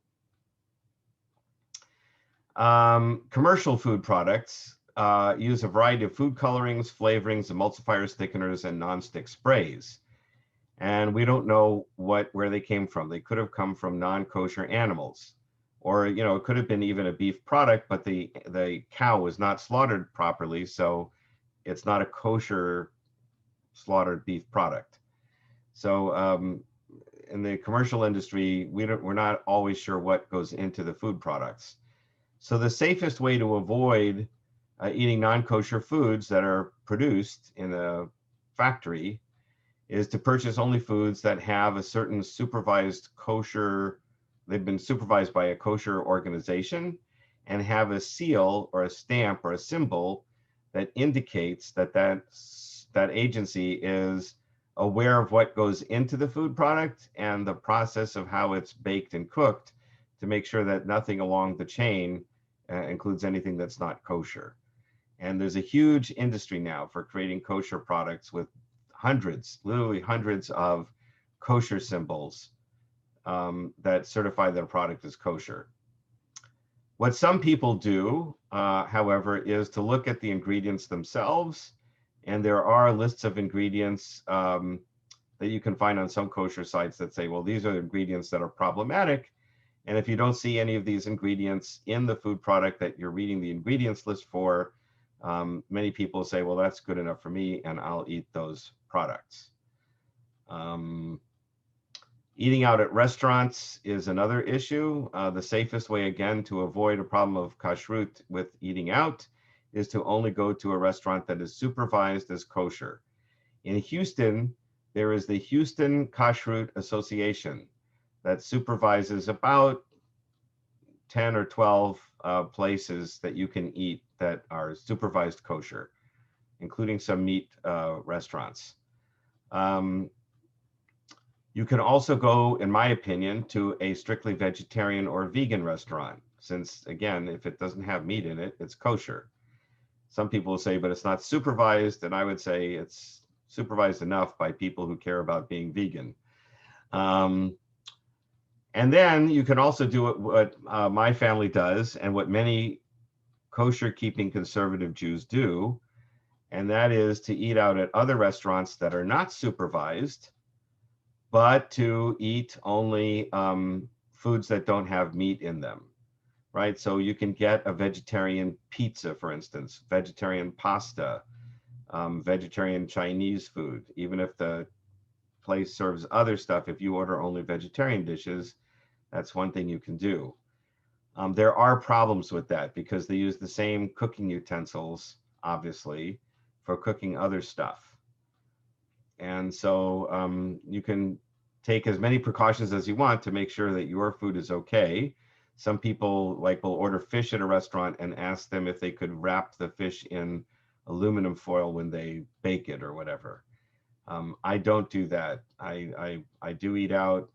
Commercial food products use a variety of food colorings, flavorings, emulsifiers, thickeners, and nonstick sprays. And we don't know where they came from. They could have come from non-kosher animals, or it could have been even a beef product, but the cow was not slaughtered properly, so it's not a kosher slaughtered beef product. So in the commercial industry, we're not always sure what goes into the food products. So the safest way to avoid eating non-kosher foods that are produced in a factory is to purchase only foods that have a certain supervised kosher, they've been supervised by a kosher organization, and have a seal or a stamp or a symbol that indicates that agency is aware of what goes into the food product and the process of how it's baked and cooked to make sure that nothing along the chain includes anything that's not kosher. And there's a huge industry now for creating kosher products with hundreds, literally hundreds of kosher symbols that certify that a product is kosher. What some people do, however, is to look at the ingredients themselves. And there are lists of ingredients that you can find on some kosher sites that say, well, these are the ingredients that are problematic. And if you don't see any of these ingredients in the food product that you're reading the ingredients list for, many people say, well, that's good enough for me, and I'll eat those products. Eating out at restaurants is another issue. The safest way, again, to avoid a problem of kashrut with eating out is to only go to a restaurant that is supervised as kosher. In Houston, there is the Houston Kashrut Association that supervises about 10 or 12 places that you can eat that are supervised kosher, including some meat restaurants. You can also go, in my opinion, to a strictly vegetarian or vegan restaurant, since, again, if it doesn't have meat in it, it's kosher. Some people will say, but it's not supervised, and I would say it's supervised enough by people who care about being vegan. And then you can also do what my family does, and what many kosher-keeping conservative Jews do, and that is to eat out at other restaurants that are not supervised, but to eat only foods that don't have meat in them, right? So you can get a vegetarian pizza, for instance, vegetarian pasta, vegetarian Chinese food. Even if the place serves other stuff, if you order only vegetarian dishes, that's one thing you can do. There are problems with that because they use the same cooking utensils, obviously, for cooking other stuff. And so you can take as many precautions as you want to make sure that your food is okay. Some people will order fish at a restaurant and ask them if they could wrap the fish in aluminum foil when they bake it or whatever. I don't do that. I do eat out.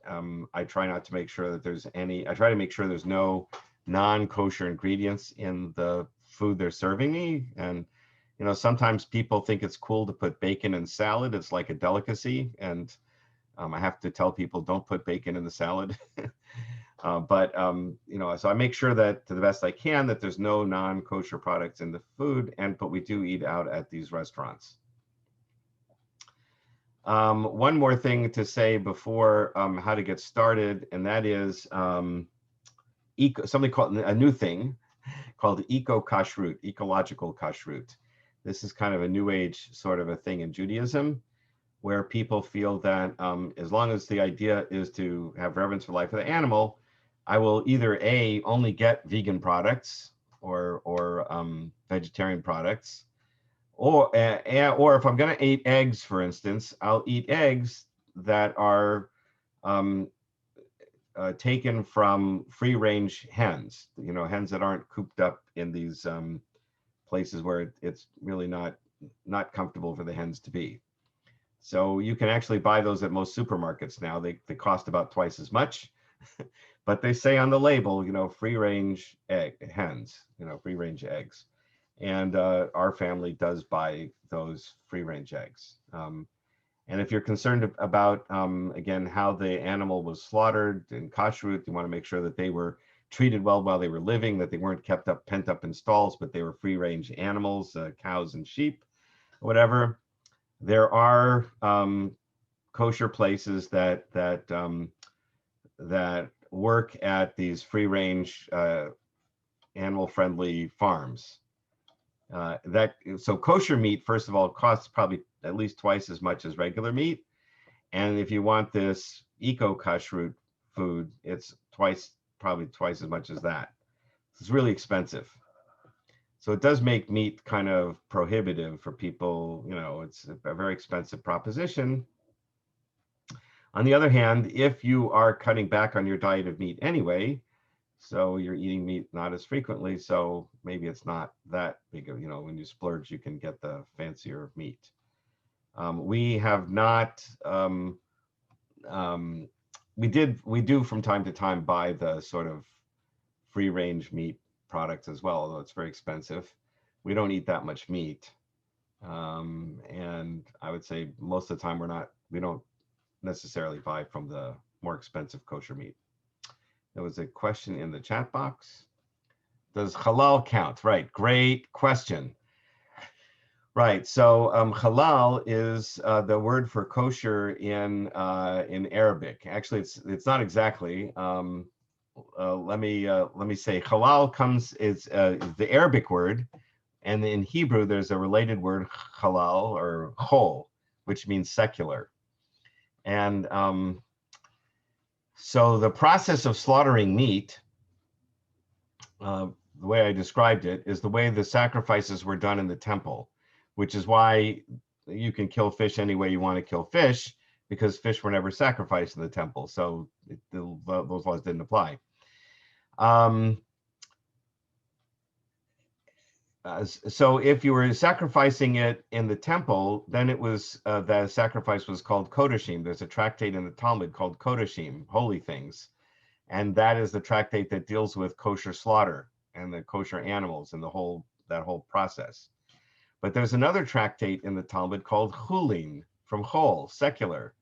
I try not to make sure that I try to make sure there's no non-kosher ingredients in the food they're serving me. And sometimes people think it's cool to put bacon in salad. It's like a delicacy. And I have to tell people, don't put bacon in the salad. So I make sure that to the best I can that there's no non-kosher products in the food. But we do eat out at these restaurants. One more thing to say before how to get started, and that is something called a new thing called eco-kashrut, ecological kashrut. This is kind of a new age sort of a thing in Judaism, where people feel that as long as the idea is to have reverence for life of the animal, I will either only get vegan products or vegetarian products, or if I'm going to eat eggs, for instance, I'll eat eggs that are taken from free-range hens, hens that aren't cooped up in these places where it's really not comfortable for the hens to be. So you can actually buy those at most supermarkets now. They cost about twice as much, but they say on the label, free-range hens, free-range eggs. And our family does buy those free-range eggs. And if you're concerned about, again, how the animal was slaughtered in kashrut, you want to make sure that they were treated well while they were living, that they weren't pent up in stalls, but they were free-range animals, cows and sheep, whatever. There are kosher places that work at these free-range animal-friendly farms. So kosher meat, first of all, costs probably at least twice as much as regular meat. And if you want this eco-kashrut food, it's probably twice as much as that. It's really expensive. So it does make meat kind of prohibitive for people. It's a very expensive proposition. On the other hand, if you are cutting back on your diet of meat anyway, so you're eating meat not as frequently, so maybe it's not that big of, when you splurge, you can get the fancier meat. We have not, we do from time to time buy the sort of free range meat product as well, although it's very expensive. We don't eat that much meat. And I would say most of the time we don't necessarily buy from the more expensive kosher meat. There was a question in the chat box. Does halal count? Right, great question. Right, so halal is the word for kosher in Arabic. Actually, it's not exactly. Let me say halal is the Arabic word, and in Hebrew there's a related word halal or chol, which means secular. And so the process of slaughtering meat, the way I described it, is the way the sacrifices were done in the temple, which is why you can kill fish any way you want to kill fish, because fish were never sacrificed in the temple. So those laws didn't apply. So if you were sacrificing it in the temple, then it was the sacrifice was called Kodashim. There's a tractate in the Talmud called Kodashim, holy things. And that is the tractate that deals with kosher slaughter and the kosher animals and that whole process. But there's another tractate in the Talmud called Hulin, from Chol, secular.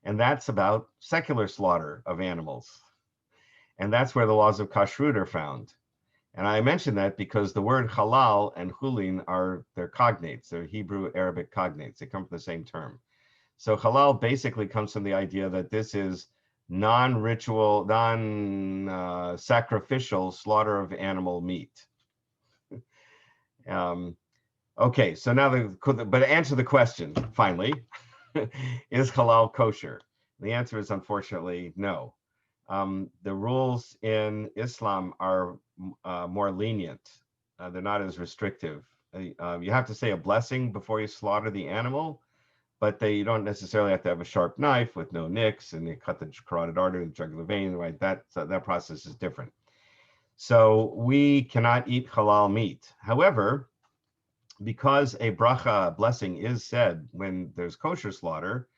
And that's about secular slaughter of animals. And that's where the laws of kashrut are found. And I mention that because the word halal and hulin they're cognates. They're Hebrew Arabic cognates. They come from the same term. So halal basically comes from the idea that this is non-ritual, non-sacrificial slaughter of animal meat. Okay, so now but to answer the question, finally, is halal kosher? The answer is unfortunately no. The rules in Islam are more lenient. They're not as restrictive. You have to say a blessing before you slaughter the animal, but you don't necessarily have to have a sharp knife with no nicks, and you cut the carotid artery, the jugular vein, right? That process is different. So we cannot eat halal meat. However, because a bracha, blessing, is said when there's kosher slaughter,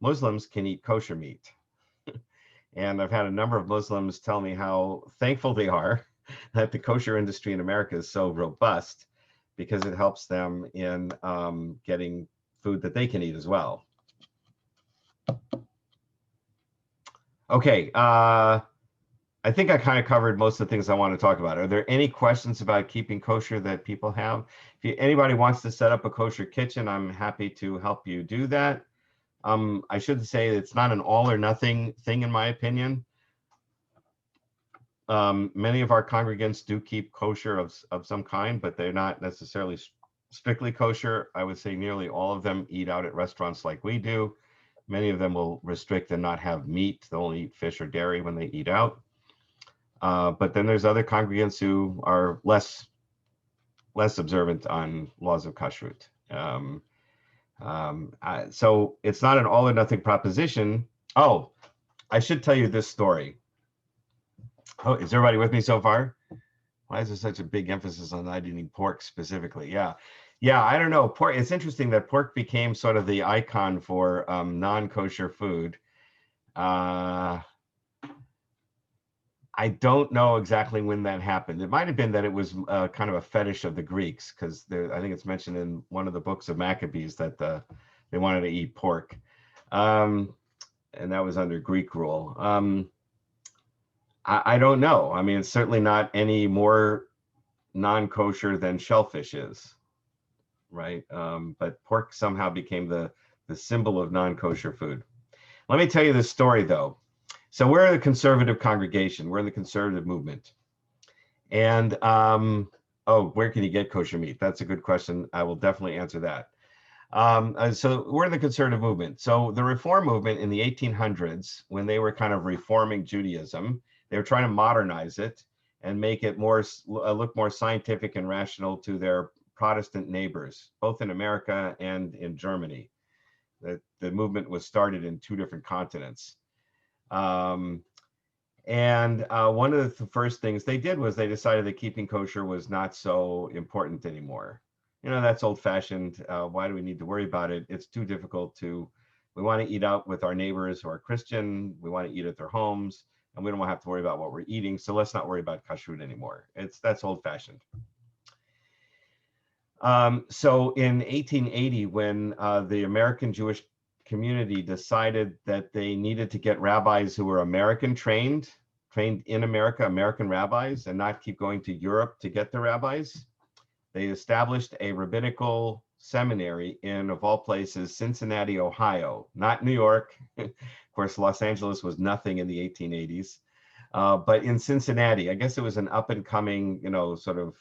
Muslims can eat kosher meat. And I've had a number of Muslims tell me how thankful they are that the kosher industry in America is so robust, because it helps them in getting food that they can eat as well. Okay, I think I kind of covered most of the things I want to talk about. Are there any questions about keeping kosher that people have? If anybody wants to set up a kosher kitchen, I'm happy to help you do that. I should say it's not an all or nothing thing, in my opinion. Many of our congregants do keep kosher of some kind, but they're not necessarily strictly kosher. I would say nearly all of them eat out at restaurants like we do. Many of them will restrict and not have meat. They'll only eat fish or dairy when they eat out. But then there's other congregants who are less observant on laws of kashrut. So it's not an all or nothing proposition. Oh, I should tell you this story. Oh, is everybody with me so far? Why is there such a big emphasis on not eating pork specifically? Yeah, I don't know. Pork. It's interesting that pork became sort of the icon for non-kosher food. I don't know exactly when that happened. It might have been that it was kind of a fetish of the Greeks, because I think it's mentioned in one of the books of Maccabees that they wanted to eat pork. And that was under Greek rule. I don't know. I mean, it's certainly not any more non-kosher than shellfish is, right? But pork somehow became the symbol of non-kosher food. Let me tell you this story, though. So we're a conservative congregation. We're in the conservative movement. And, where can you get kosher meat? That's a good question. I will definitely answer that. So we're in the conservative movement. So the reform movement in the 1800s, when they were kind of reforming Judaism, they were trying to modernize it and make it look more scientific and rational to their Protestant neighbors, both in America and in Germany. The movement was started in 2 different continents. One of the first things they did was they decided that keeping kosher was not so important anymore. You know, that's old-fashioned. Why do we need to worry about it? It's too difficult we want to eat out with our neighbors who are Christian. We want to eat at their homes. and we don't have to worry about what we're eating. So let's not worry about kashrut anymore. That's old-fashioned. So in 1880, when the American Jewish community decided that they needed to get rabbis who were American trained in America, American rabbis, and not keep going to Europe to get the rabbis, they established a rabbinical seminary in, of all places, Cincinnati, Ohio, not New York. Of course, Los Angeles was nothing in the 1880s, but in Cincinnati. I guess it was an up and coming, sort of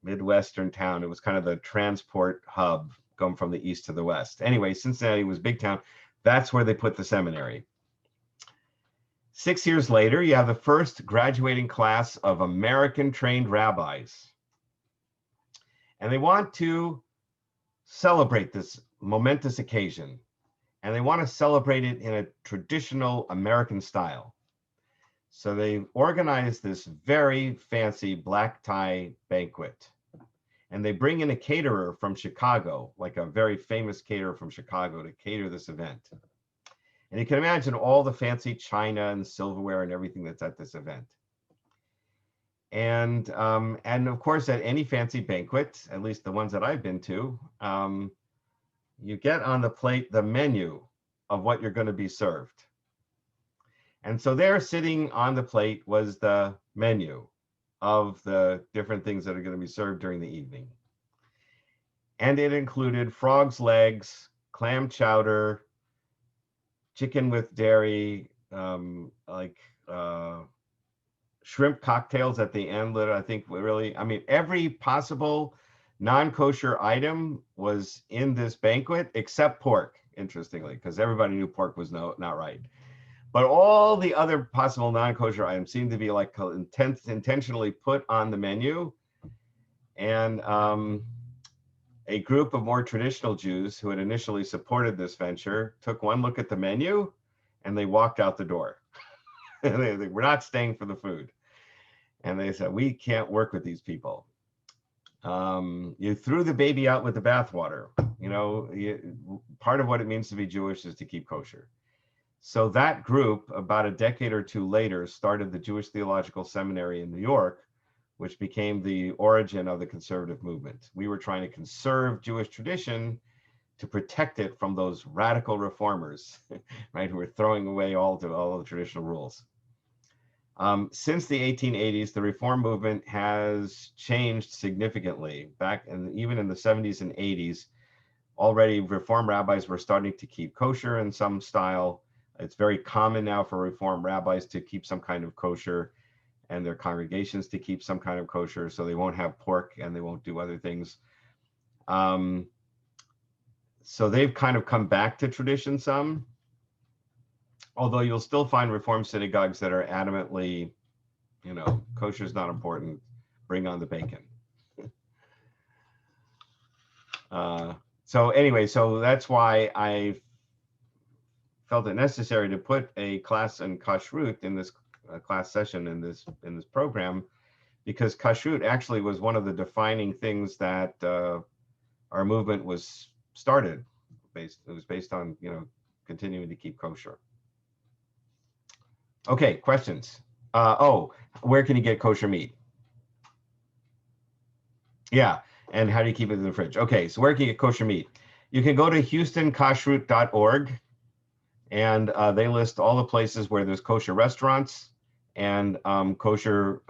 Midwestern town. It was kind of the transport hub going from the east to the west. Anyway, Cincinnati was a big town. That's where they put the seminary. 6 years later, you have the first graduating class of American trained rabbis. And they want to celebrate this momentous occasion. And they want to celebrate it in a traditional American style. So they organized this very fancy black tie banquet. And they bring in a caterer from Chicago, like a very famous caterer from Chicago, to cater this event. And you can imagine all the fancy china and silverware and everything that's at this event. And of course, at any fancy banquet, at least the ones that I've been to, you get on the plate the menu of what you're going to be served. And so there, sitting on the plate, was the menu of the different things that are going to be served during the evening. And it included frog's legs, clam chowder, chicken with dairy, shrimp cocktails at the end. I think really, every possible non-kosher item was in this banquet except pork, interestingly, because everybody knew pork was not right. But all the other possible non-kosher items seemed to be like intentionally put on the menu. And a group of more traditional Jews who had initially supported this venture took one look at the menu and they walked out the door. And they said, we're not staying for the food. And they said, we can't work with these people. You threw the baby out with the bathwater. Part of what it means to be Jewish is to keep kosher. So that group, about a decade or two later, started the Jewish Theological Seminary in New York, which became the origin of the conservative movement. We were trying to conserve Jewish tradition to protect it from those radical reformers, right, who were throwing away all the traditional rules. Since the 1880s, the reform movement has changed significantly. Even in the 70s and 80s, already reform rabbis were starting to keep kosher in some style. It's very common now for reform rabbis to keep some kind of kosher, and their congregations to keep some kind of kosher, so they won't have pork and they won't do other things. So they've kind of come back to tradition some, although you'll still find reform synagogues that are adamantly, kosher is not important, bring on the bacon. So anyway, so that's why I felt it necessary to put a class in kashrut in this class session in this program, because kashrut actually was one of the defining things that our movement was started. It was based on continuing to keep kosher. Okay, questions. Where can you get kosher meat? Yeah, and how do you keep it in the fridge? Okay, so where can you get kosher meat? You can go to houstonkoshrut.org, and they list all the places where there's kosher restaurants and kosher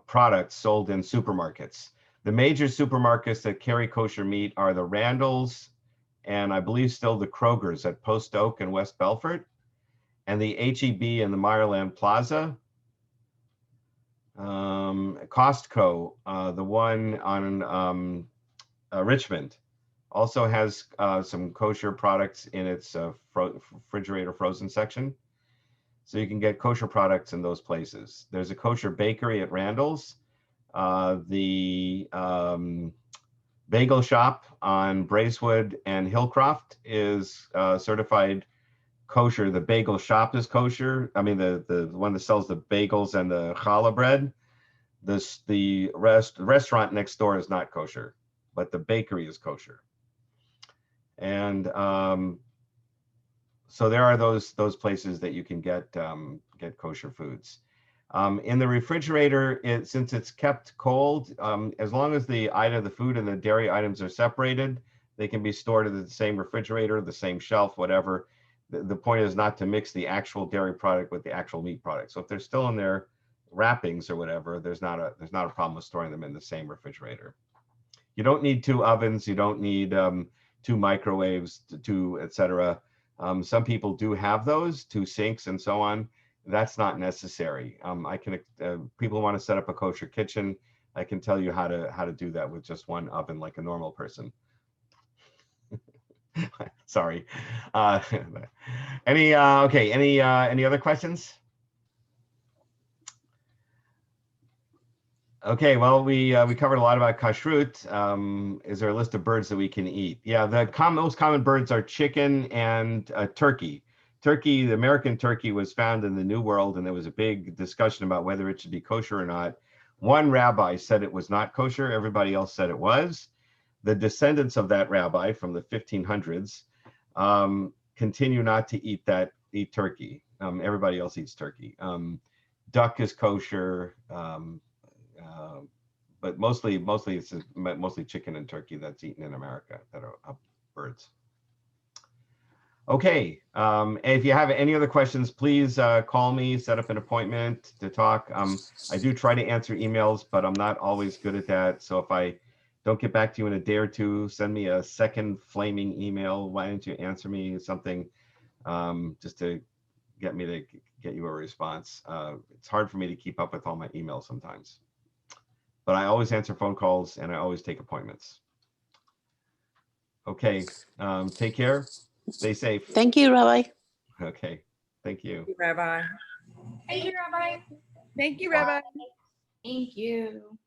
products sold in supermarkets. The major supermarkets that carry kosher meat are the Randalls, and I believe still the Kroger's at Post Oak and West Belfort, and the H-E-B and the Meyerland Plaza. Costco, the one on Richmond, also has some kosher products in its refrigerator frozen section. So you can get kosher products in those places. There's a kosher bakery at Randall's. The bagel shop on Bracewood and Hillcroft is certified kosher. The bagel shop is kosher. I mean, the one that sells the bagels and the challah bread. The restaurant next door is not kosher, but the bakery is kosher. And So there are those places that you can get kosher foods. In the refrigerator, since it's kept cold, as long as either the food and the dairy items are separated, they can be stored in the same refrigerator, the same shelf, whatever. The point is not to mix the actual dairy product with the actual meat product. So if they're still in their wrappings or whatever, there's not a problem with storing them in the same refrigerator. You don't need 2 ovens. You don't need 2 microwaves, 2, etc. Some people do have those, 2 sinks and so on. That's not necessary. People want to set up a kosher kitchen. I can tell you how to do that with just 1 oven, like a normal person. Sorry. Any other questions? Okay, well, we covered a lot about kashrut. Is there a list of birds that we can eat? Yeah, the most common birds are chicken and turkey. Turkey, the American turkey, was found in the New World, and there was a big discussion about whether it should be kosher or not. One rabbi said it was not kosher. Everybody else said it was. The descendants of that rabbi from the 1500s continue not to eat turkey. Everybody else eats turkey. Duck is kosher. But mostly it's mostly chicken and turkey that's eaten in America that are birds. Okay, if you have any other questions, please call me, set up an appointment to talk. I do try to answer emails, but I'm not always good at that. So if I don't get back to you in a day or two, send me a second flaming email. Why don't you answer me something just to get you a response. It's hard for me to keep up with all my emails sometimes. But I always answer phone calls and I always take appointments. Okay, take care. Stay safe. Thank you, Rabbi. Okay, thank you. Thank you, Rabbi. Thank you, Rabbi. Thank you, Rabbi. Thank you.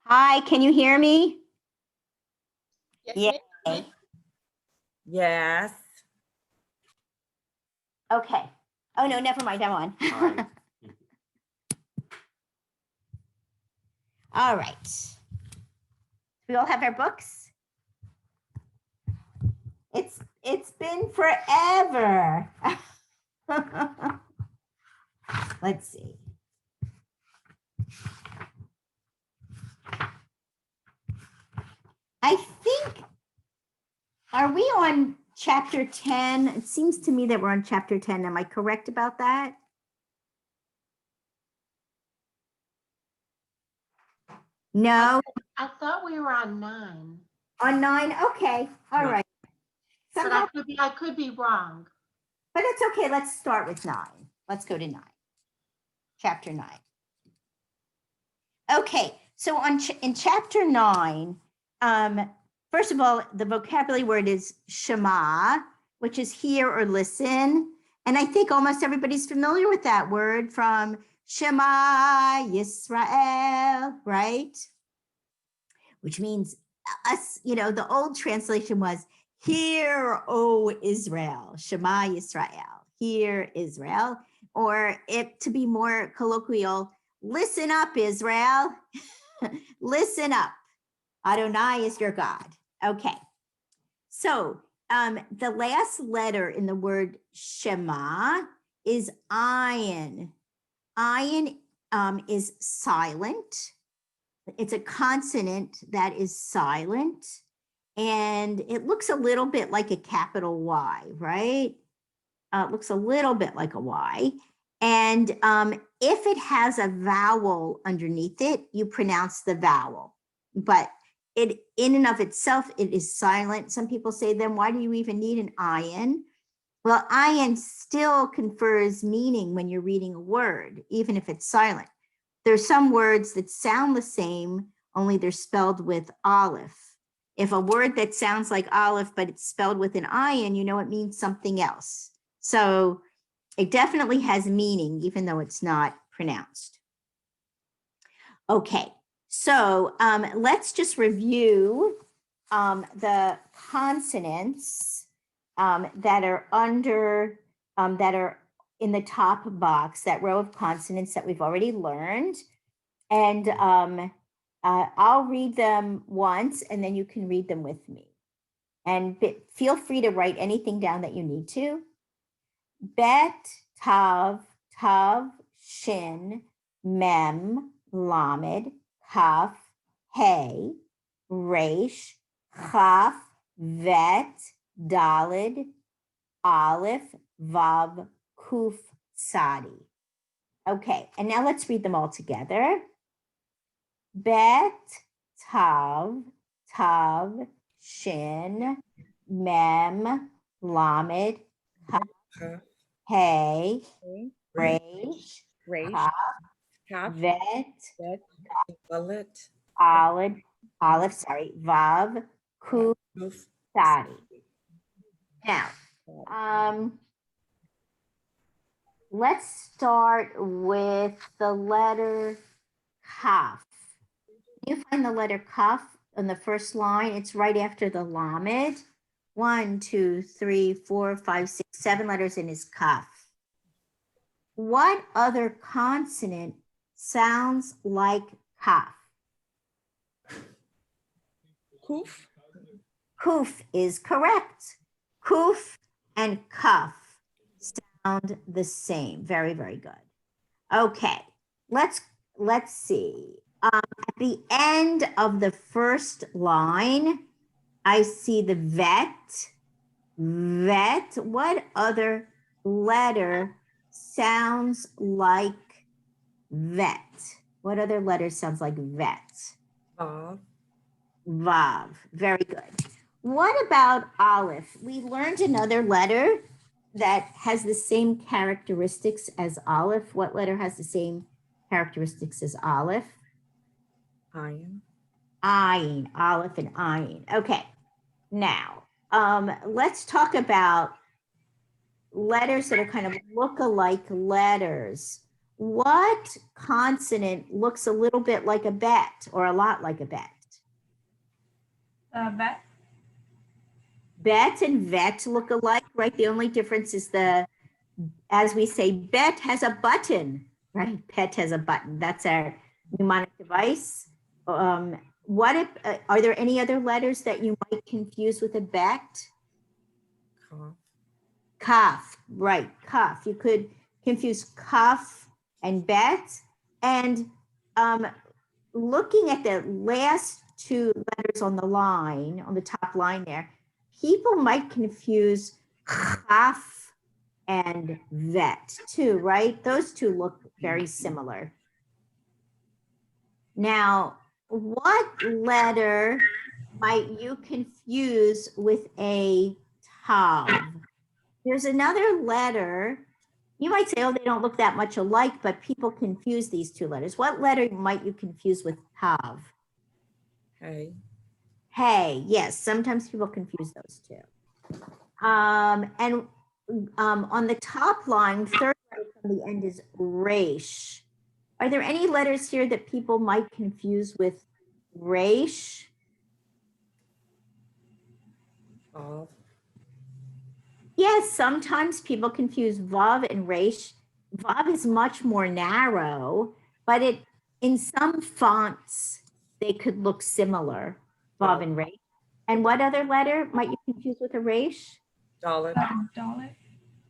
Hi, can you hear me? Yes, Yeah. ma'am. Yes. Okay. Oh, no, never mind. I'm on. Hi. All right. We all have our books. It's been forever. Let's see. I think, are we on chapter 10? It seems to me that we're on chapter 10. Am I correct about that? No, I thought we were on 9, on 9. Okay. All No. right. but Somehow, I could be wrong. but it's okay. Let's start with 9. Let's go to 9. Chapter 9. Okay, so in chapter 9, first of all, the vocabulary word is shema, which is hear or listen. And I think almost everybody's familiar with that word from Shema Yisrael, right? Which means us, the old translation was, hear, O Israel, Shema Yisrael, hear Israel. Or to be more colloquial, listen up, Israel. Listen up. Adonai is your God. Okay. So the last letter in the word Shema is ayin. Ayin is silent. It's a consonant that is silent. And it looks a little bit like a capital Y, right? It looks a little bit like a Y. And if it has a vowel underneath it, you pronounce the vowel. But it, in and of itself, it is silent. Some people say, then why do you even need an ayin? Well, ayin still confers meaning when you're reading a word, even if it's silent. There's some words that sound the same, only they're spelled with aleph. If a word that sounds like aleph, but it's spelled with an ayin, you know it means something else. So it definitely has meaning, even though it's not pronounced. Okay, so let's just review the consonants that are under, that are in the top box, that row of consonants that we've already learned. And I'll read them once, and then you can read them with me. And feel free to write anything down that you need to. Bet, tav, tav, shin, mem, lamed, kaf, hey, resh, chaf, vet, dalid, aleph, vav, kuf, sadi. Okay, and now let's read them all together. Bet, tav, tav, shin, mem, lamed, kaf, Kaf, hey, Resh, resh, Resh, kaf, Kaf, vet, Bet, Dalet, olive, vav, kuf, Kuf, sadi. Now, let's start with the letter kaf. You find the letter kaf on the first line. It's right after the lamed. 1, 2, 3, 4, 5, 6, 7 letters in his kaf. What other consonant sounds like kaf? Kuf, Kuf is correct. Kuf and kaf sound the same. Very, very good. Okay, let's see. At the end of the first line, I see the vet. Vet. What other letter sounds like vet? What other letter sounds like vet? Vav, Vav. Very good. What about aleph? We learned another letter that has the same characteristics as aleph. What letter has the same characteristics as aleph? Ayin, Ayin, aleph and ayin. Okay, now let's talk about letters that are kind of look-alike letters. what consonant looks a little bit like a bet or a lot like a bet? Bet. Bet and vet look alike, right? The only difference is as we say, bet has a button, right? Bet has a button. That's our mnemonic device. Are there any other letters that you might confuse with a bet? Cough. Kaf, right, kaf. You could confuse kaf and bet. And looking at the last two letters on the line, on the top line there, people might confuse kaf and vet too, right? Those two look very similar. Now, what letter might you confuse with a tav? There's another letter. You might say, oh, they don't look that much alike, but people confuse these two letters. What letter might you confuse with tav? Hey. Hey, yes, sometimes people confuse those two. And on the top line, third letter from the end is resh. Are there any letters here that people might confuse with resh? Vav. Yes, sometimes people confuse vav and resh. Vav is much more narrow, but in some fonts, they could look similar, vav and resh. And what other letter might you confuse with a resh? Dalet. Dalet.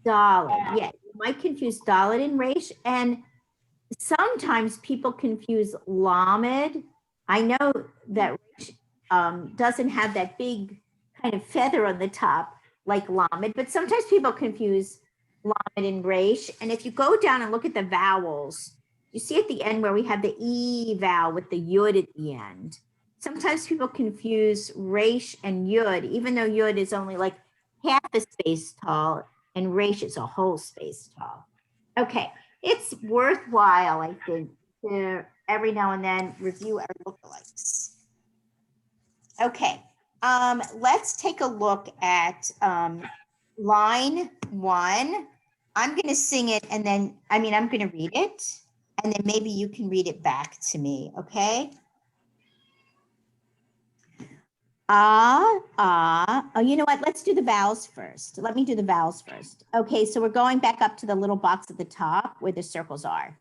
Dalet, yeah, you might confuse dalet and resh. And sometimes people confuse lamed. I know that resh doesn't have that big kind of feather on the top like lamed, but sometimes people confuse lamed and resh. And if you go down and look at the vowels, you see at the end where we have the E vowel with the yud at the end. Sometimes people confuse resh and yud, even though yud is only like half a space tall and resh is a whole space tall. Okay, it's worthwhile, I think, to every now and then review our lookalikes. Okay, let's take a look at line 1. I'm going to sing it and then, I'm going to read it and then maybe you can read it back to me, okay? Oh, you know what? Let's do the vowels first. Let me do the vowels first. Okay, so we're going back up to the little box at the top where the circles are.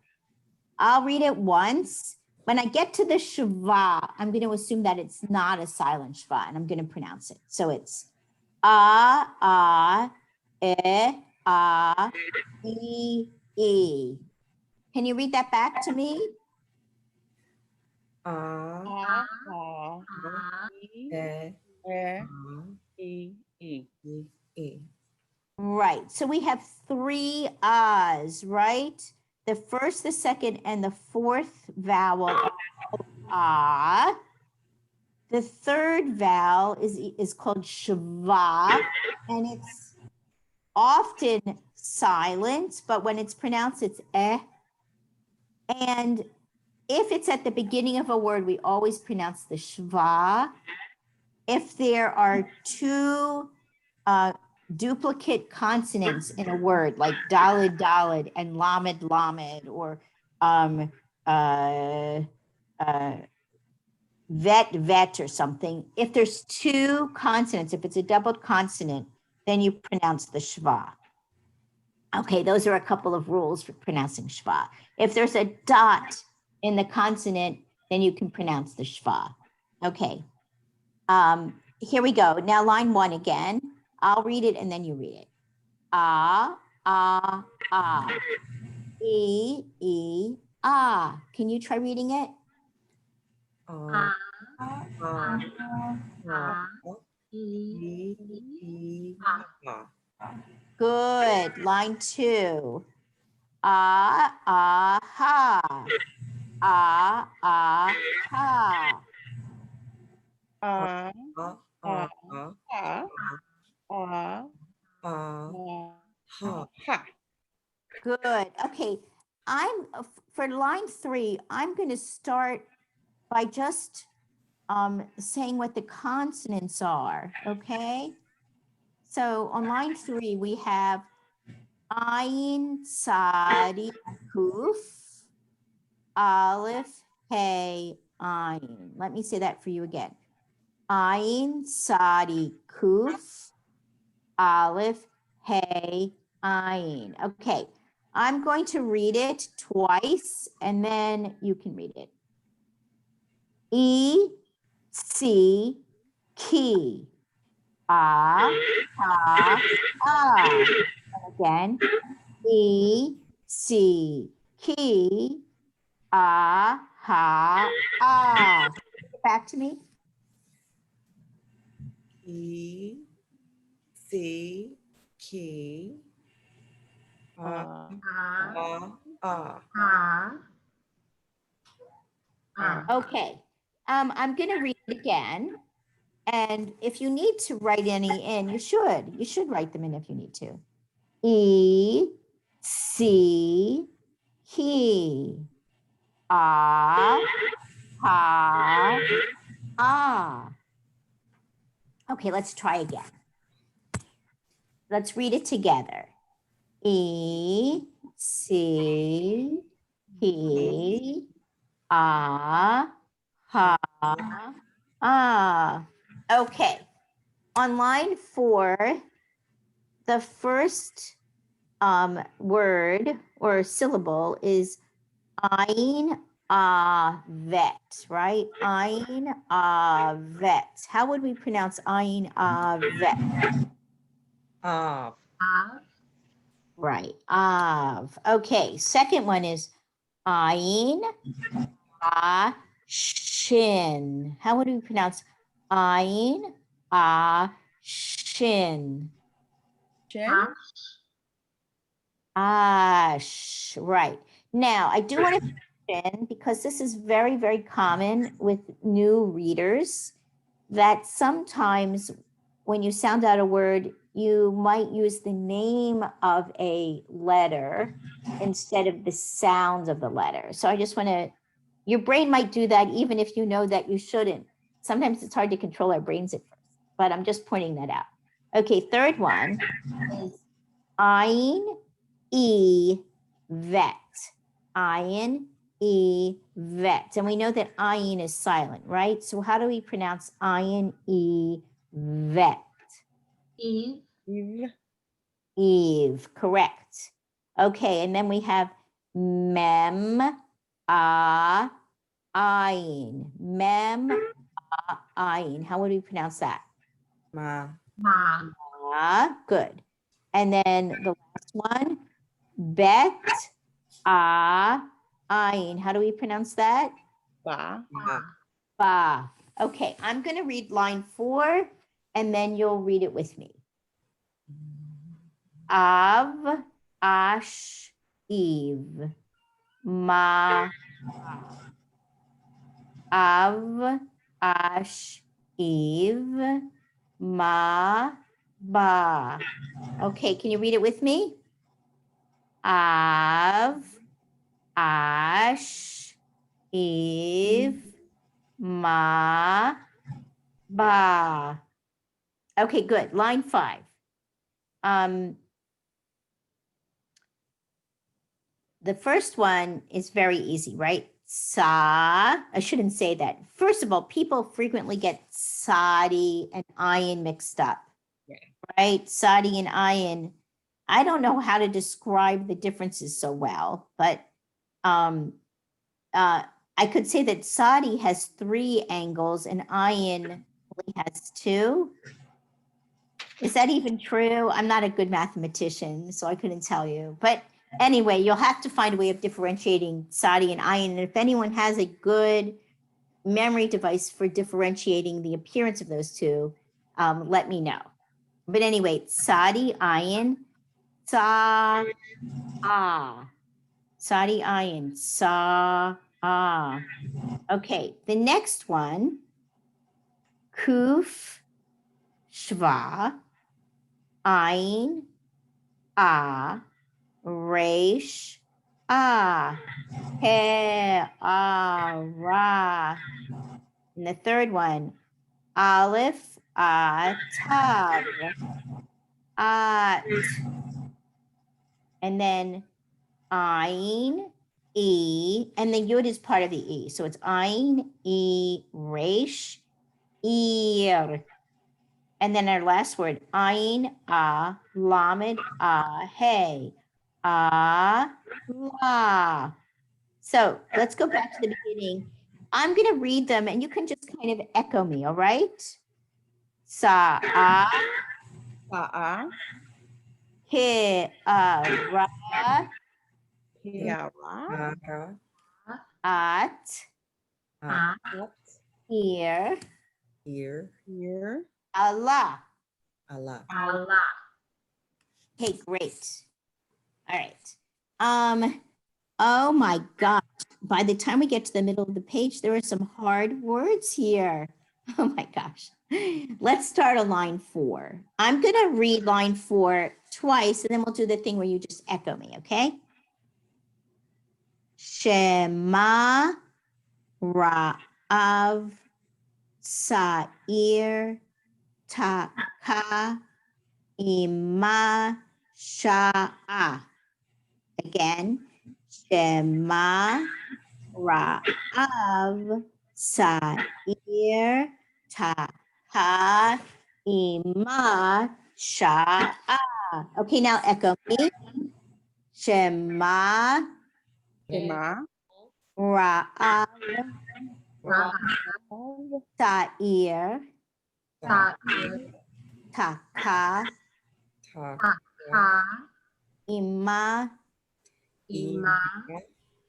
I'll read it once. When I get to the shva, I'm going to assume that it's not a silent shva, and I'm going to pronounce it. So it's e. Can you read that back to me? Right. So we have 3 ahs, right? The first, the second, and the fourth vowel are ah. The third vowel is called shva, and it's often silent, but when it's pronounced, it's eh. And if it's at the beginning of a word, we always pronounce the shva. If there are 2 duplicate consonants in a word, like dalid, dalid, and lamed, lamed, or vet, vet, or something. If there's 2 consonants, if it's a doubled consonant, then you pronounce the shva. Okay, those are a couple of rules for pronouncing shva. If there's a dot in the consonant, then you can pronounce the shva. Okay, here we go. Now line 1 again. I'll read it and then you read it. Ah, ah, ah. E, e, ah. Can you try reading it? Good. Line 2. Ah, ah, ha. Ah, ah, ha. Good. Okay. For line 3, I'm going to start by just saying what the consonants are. Okay. So on line 3, we have ayin, sadi, kuf. Aleph, Hey, Ayin. Let me say that for you again. Ayin, Sadi, Kuf, Aleph, Hey, Ayin. Okay, I'm going to read it twice and then you can read it. E, C, Ki. Ah, ha, ah. Again. E, C, Ki. Ah, ha, ah. Back to me. E, C, key. Ah, Ah. Okay. I'm going to read it again. And if you need to write any in, you should. You should write them in if you need to. E, C, he. Ah, ha, ah. Okay, let's try again. Let's read it together. E, C, he, ah, ha, ah. Okay. On line 4, the first word or syllable is Ain vet, right? Ain vet. How would we pronounce Ain vet? Av. Right. Av. Okay. Second one is Ain shin. How would we pronounce Ain shin? Ash. Right. Now, I do want to mention, because this is very, very common with new readers, that sometimes when you sound out a word, you might use the name of a letter instead of the sound of the letter. So I just want to, your brain might do that even if you know that you shouldn't. Sometimes it's hard to control our brains at first, but I'm just pointing that out. Okay, third one is Ayin vet. Ayin vet. And we know that ayin is silent, right? So how do we pronounce ayin vet? Eve, Eve, correct. Okay, and then we have mem ayin. Mem ayin. How would we pronounce that? Ma. Good. And then the last one, bet ayin. How do we pronounce that? Ma. Ba. Okay, I'm going to read line 4 and then you'll read it with me. Av, ash, eve. Ma. Av, ash, eve. Ma, ba. Okay, can you read it with me? Av, ash, eve. Ma, ba. Okay, good. Line 5. The first one is very easy, right? I shouldn't say that. First of all, people frequently get sadi and ayin mixed up, right? Sadi and ayin. I don't know how to describe the differences so well, but I could say that sadi has 3 angles and ayin only has 2. Is that even true? I'm not a good mathematician, so I couldn't tell you. But anyway, you'll have to find a way of differentiating sadi and ayin. And if anyone has a good memory device for differentiating the appearance of those two, let me know. But anyway, sadi, ayin, sa, ah. Sadi, ayin, sa, ah. Okay, the next one, kuf, shva, ayin, resh, he, ra. And the third one, aleph, tav, at. And then ayin, E, and the yud is part of the E. So it's ein, E, resh, ear. And then our last word, ein, a, lamed, a, hey, a, la. So let's go back to the beginning. I'm going to read them and you can just kind of echo me, all right? Sa, a, Sa'a. he, a, ra, Tiara. at, Ah. here, Here. Allah. Allah. Allah. Okay, great. All right. Oh my gosh. By the time we get to the middle of the page, there are some hard words here. Oh my gosh. Let's start on line 4. I'm going to read line 4 twice, and then we'll do the thing where you just echo me, okay? Shema Ra'av Sa'ir Taka Ima Sha'a. Again, Shema Ra'av Sa'ir Taka Ima Sha'a. Okay, now echo me. Shema Shema. Ra'av Ra'av. Sa'ir Sa'ir. Taka Taka. Ima Ima.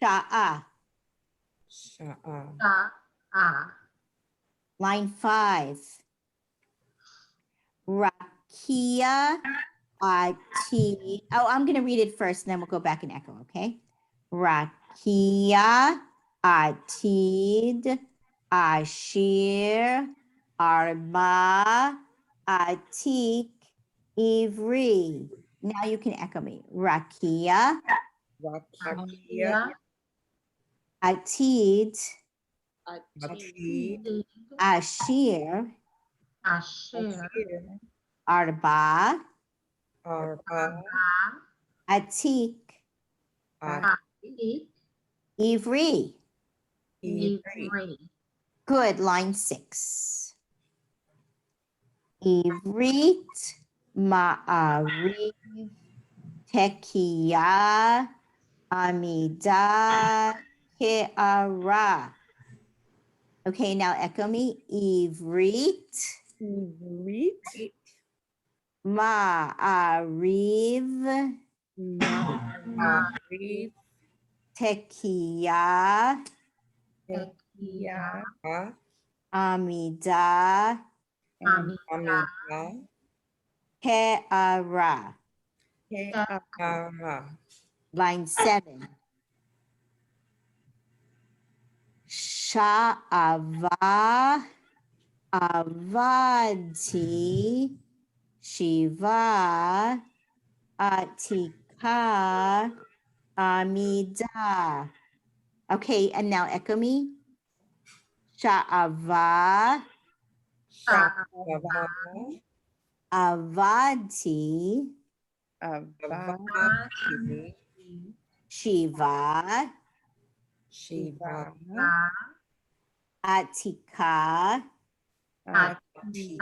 Sha'a. Sha'a. Sha'a. Line 5. Rakia Ati. Oh, I'm going to read it first and then we'll go back and echo, okay? Rakia Atid Ashir Arba Atik Ivri. Now you can echo me. Rakia Rakia. Atid Atid. Ashir Ashir. Arba Arba. Atik Atik. Ivri. Ivri. Good. Line 6. Ivrit Ma'ariv Tekiya Amida Ke'ara. Okay, now echo me. Ivrit Ma'ariv Ma'ariv. Tekiya Tekiya. Amida Amida. Ke'ara. Ke'ara. Line 7. Sha'ava Avati Shiva Atika Amida. Okay, and now echo me. Sha'ava Sha'ava. Avati Avati. Shiva Shiva. Atika Atika.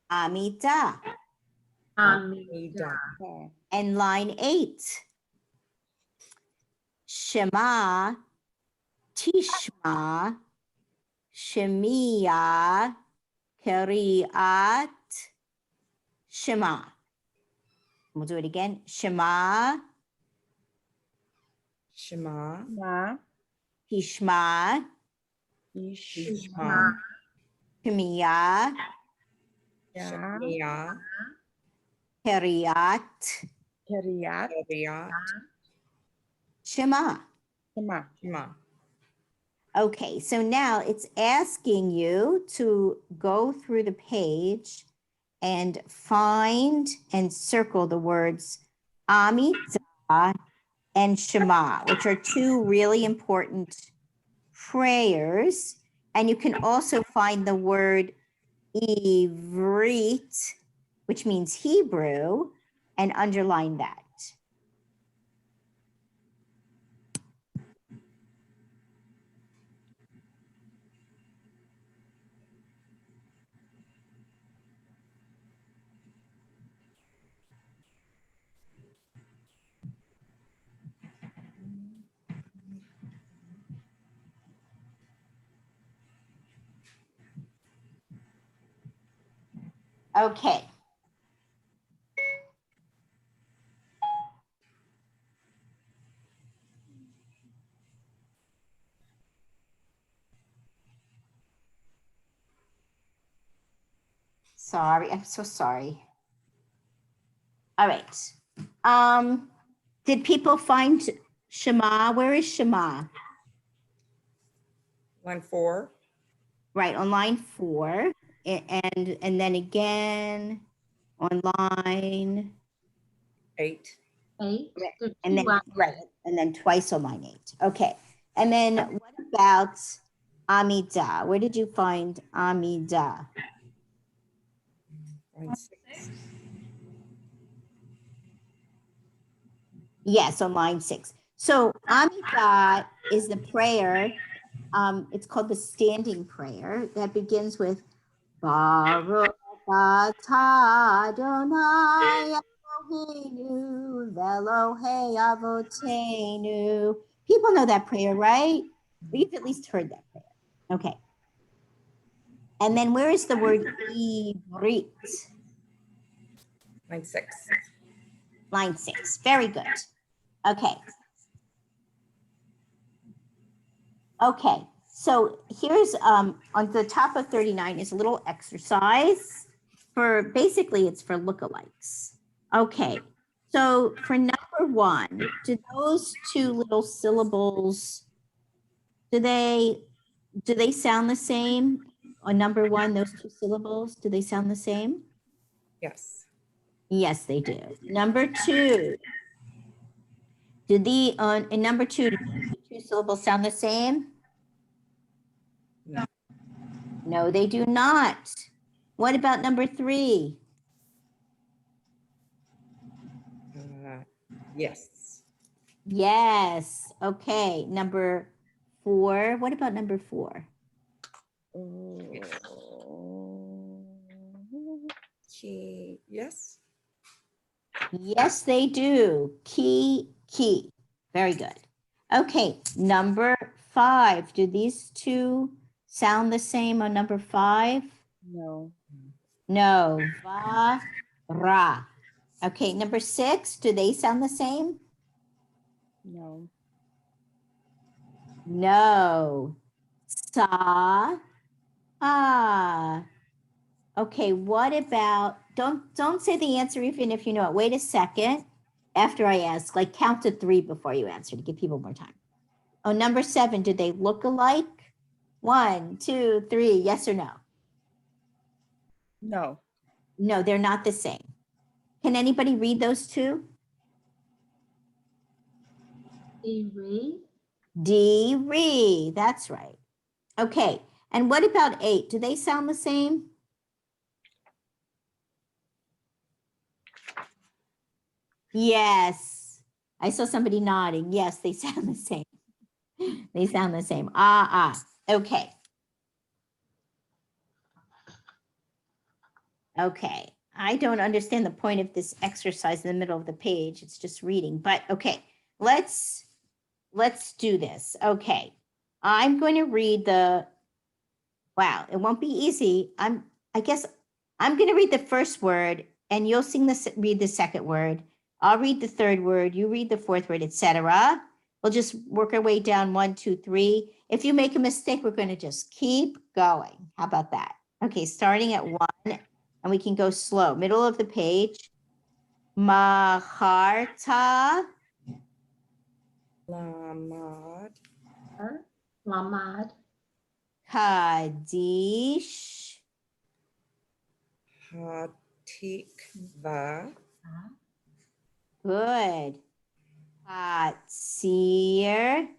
Amida. Amida. And line 8. Shema Tishma Shemiya Kariat Shema. We'll do it again. Shema Shema. Tishma Shema. Shemiya Shemia. Kariat Kariat. Shema. Shema. Okay, so now it's asking you to go through the page and find and circle the words Amidah and Shema, which are 2 really important prayers. And you can also find the word Ivrit, which means Hebrew, and underline that. Okay. Sorry, I'm so sorry. All right. Did people find Shema? Where is Shema? Line 4. Right, on line 4. And then again on line 8. 8. Right. The and then two right, and then twice on line 8. Okay. And then what about Amida? Where did you find Amida? Line 6. Yes, on line 6. So Amida is the prayer. It's called the standing prayer that begins with Baruch atah Adonai Eloheinu v'Elohei Avotenu. People know that prayer, right? We've at least heard that prayer. Okay. And then where is the word Ivrit? Line 6. Line 6. Very good. Okay. Okay. So here's on the top of 39 is a little exercise for basically it's for lookalikes. Okay. So for number 1, do those two little syllables, do they sound the same? On number 1, those two syllables, do they sound the same? Yes. Yes, they do. Number 2, did the in number 2, do the two syllables sound the same? No. No, they do not. What about number 3? Yes. Yes. Okay. Number 4. What about number 4? Yes. Yes, they do. Key. Very good. Okay. Number 5. Do these two sound the same on number 5? No. No. Va, ra. Okay. Number 6. Do they sound the same? No. No. Sa, ah. Okay, what about, don't say the answer even if you know it. Wait a second after I ask, like count to 3 before you answer to give people more time. Oh, number 7, do they look alike? 1, 2, 3, yes or no? No. No, they're not the same. Can anybody read those two? Re. D, re, that's right. Okay, and what about 8? Do they sound the same? Yes. I saw somebody nodding. Yes, they sound the same. They sound the same. Okay. Okay. I don't understand the point of this exercise in the middle of the page. It's just reading, but okay. Let's do this. Okay. I'm going to read wow, it won't be easy. I guess I'm going to read the first word and you'll read the second word. I'll read the third word. You read the fourth word, etc. We'll just work our way down 1, 2, 3. If you make a mistake, we're going to just keep going. How about that? Okay, starting at 1, and we can go slow. Middle of the page. Maharta. Lamad. Lamad. Kadish. Hatikva. Good. Hatzir.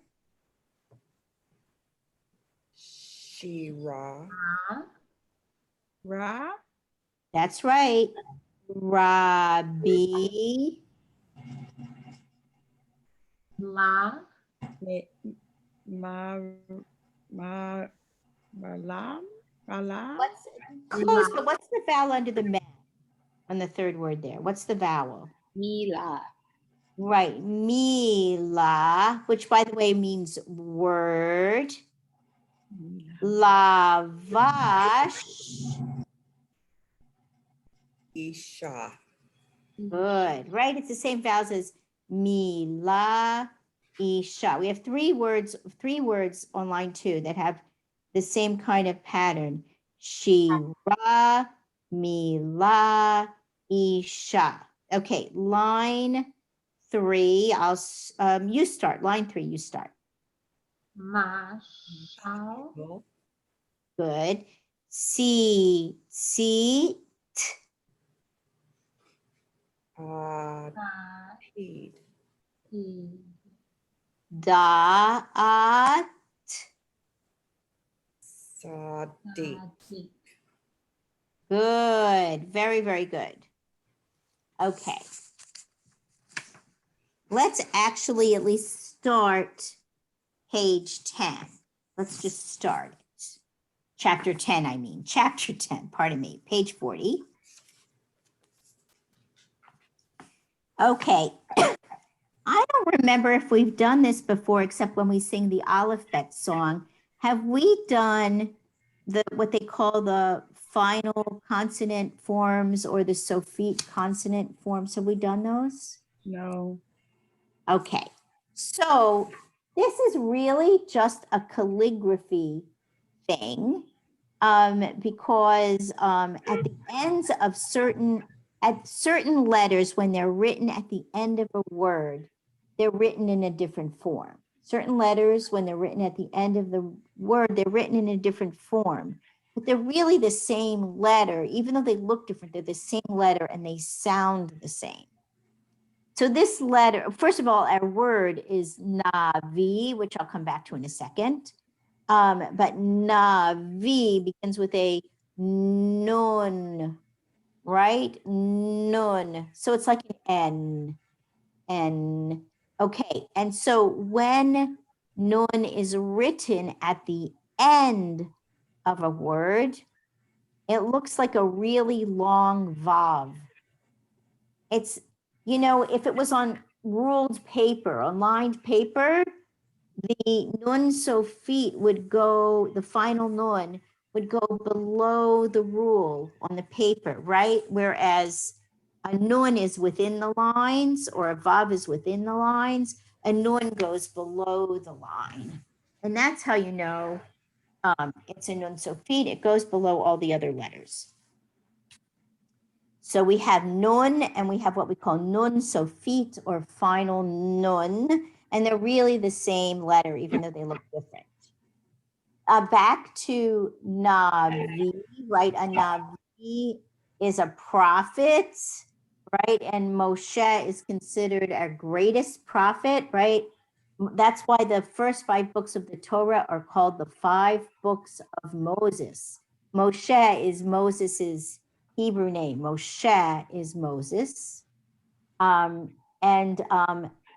Shira. Ra. That's right. Rabbi. La. Malam. Malam. What's close, but what's the vowel under the mem on the third word there? What's the vowel? Mila. Right. Mila, which by the way means word. Lavash. Isha. Good, right? It's the same vowels as mila, isha. We have three words on line 2 that have the same kind of pattern. Shira, mila, isha. Okay, line 3. You start. Line 3, you start. Mashal. No. Good. Si, Teed. da'at. Sadiq. Good. Very, very good. Okay. Let's actually at least start page 10. Let's just start it. Chapter 10, I mean. Chapter 10, pardon me. Page 40. Okay. I don't remember if we've done this before, except when we sing the Aleph Bet song. Have we done what they call the final consonant forms or the Sophite consonant forms? Have we done those? No. Okay, so this is really just a calligraphy thing, because at the ends of certain letters, when they're written at the end of a word, they're written in a different form. Certain letters, when they're written at the end of the word, they're written in a different form, but they're really the same letter. Even though they look different, they're the same letter and they sound the same. So this letter, first of all, our word is Navi, which I'll come back to in a second. But Navi begins with a nun, right? Nun. So it's like an N. Okay. And so when nun is written at the end of a word, it looks like a really long vav. It's, you know, if it was on ruled paper, on lined paper, the nun Sophite would go, the final nun would go below the rule on the paper, right? Whereas a nun is within the lines, or a vav is within the lines, a nun goes below the line. And that's how you know it's a nun Sophite. It goes below all the other letters. So we have nun, and we have what we call nun Sophite, or final nun, and they're really the same letter, even though they look different. Back to Navi, right? A Navi is a prophet, right? And Moshe is considered our greatest prophet, right? That's why the first 5 books of the Torah are called the 5 books of Moses. Moshe is Moses's Hebrew name. Moshe is Moses.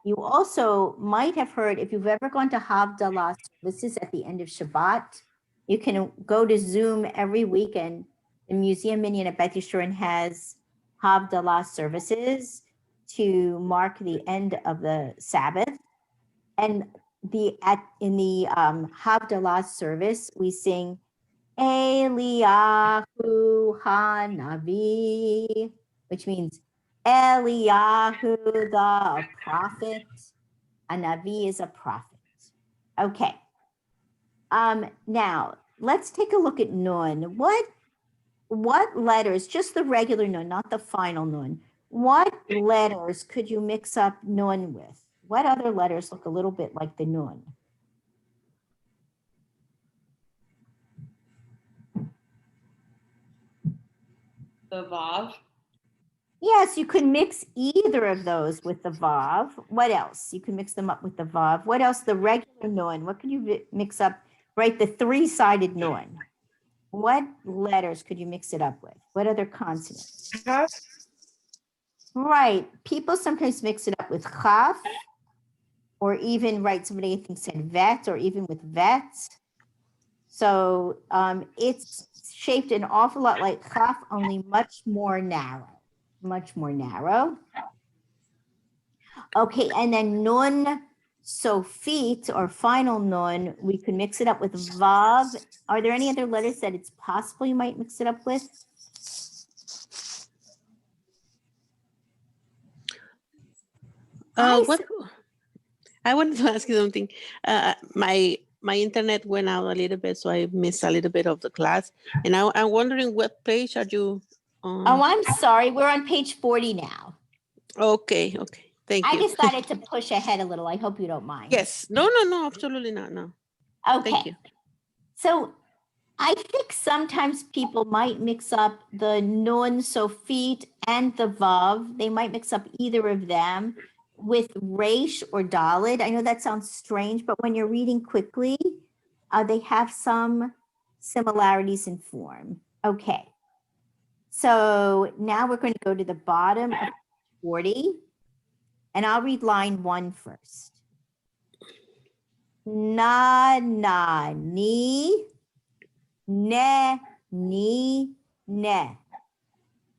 You also might have heard, if you've ever gone to Havdalah services at the end of Shabbat, you can go to Zoom every weekend. The Museum Minyan at Beth Yeshurun has Havdalah services to mark the end of the Sabbath. And in the Havdalah service, we sing Eliyahu Hanavi, which means Eliyahu the prophet. A Navi is a prophet. Okay. Now let's take a look at Nun. What letters, just the regular Nun, not the final Nun, what letters could you mix up Nun with? What other letters look a little bit like the Nun? The Vav. Yes, you could mix either of those with the Vav. What else? You can mix them up with the Vav. What else? The regular Nun. What could you mix up? Right, the 3-sided Nun. What letters could you mix it up with? What other consonants? Chaf. Right. People sometimes mix it up with Chaf, or even, right, somebody I think said vet, or even with vet. So it's shaped an awful lot like Chaf, only much more narrow. Much more narrow. Okay, and then Nun Sophite, or final Nun, we could mix it up with Vav. Are there any other letters that it's possible you might mix it up with? Hi, What I wanted to ask you something. My internet went out a little bit, so I missed a little bit of the class. And I'm wondering what page are you on? Oh, I'm sorry. We're on page 40 now. Okay. Thank I you. decided to push ahead a little. I hope you don't mind. Yes. No, absolutely not. No. Okay. Thank you. So I think sometimes people might mix up the nun sofit and the vav. They might mix up either of them with resh or dalid. I know that sounds strange, but when you're reading quickly, they have some similarities in form. Okay. So now we're going to go to the bottom of 40, and I'll read line 1 first. Na, ni, ne, ni, ne.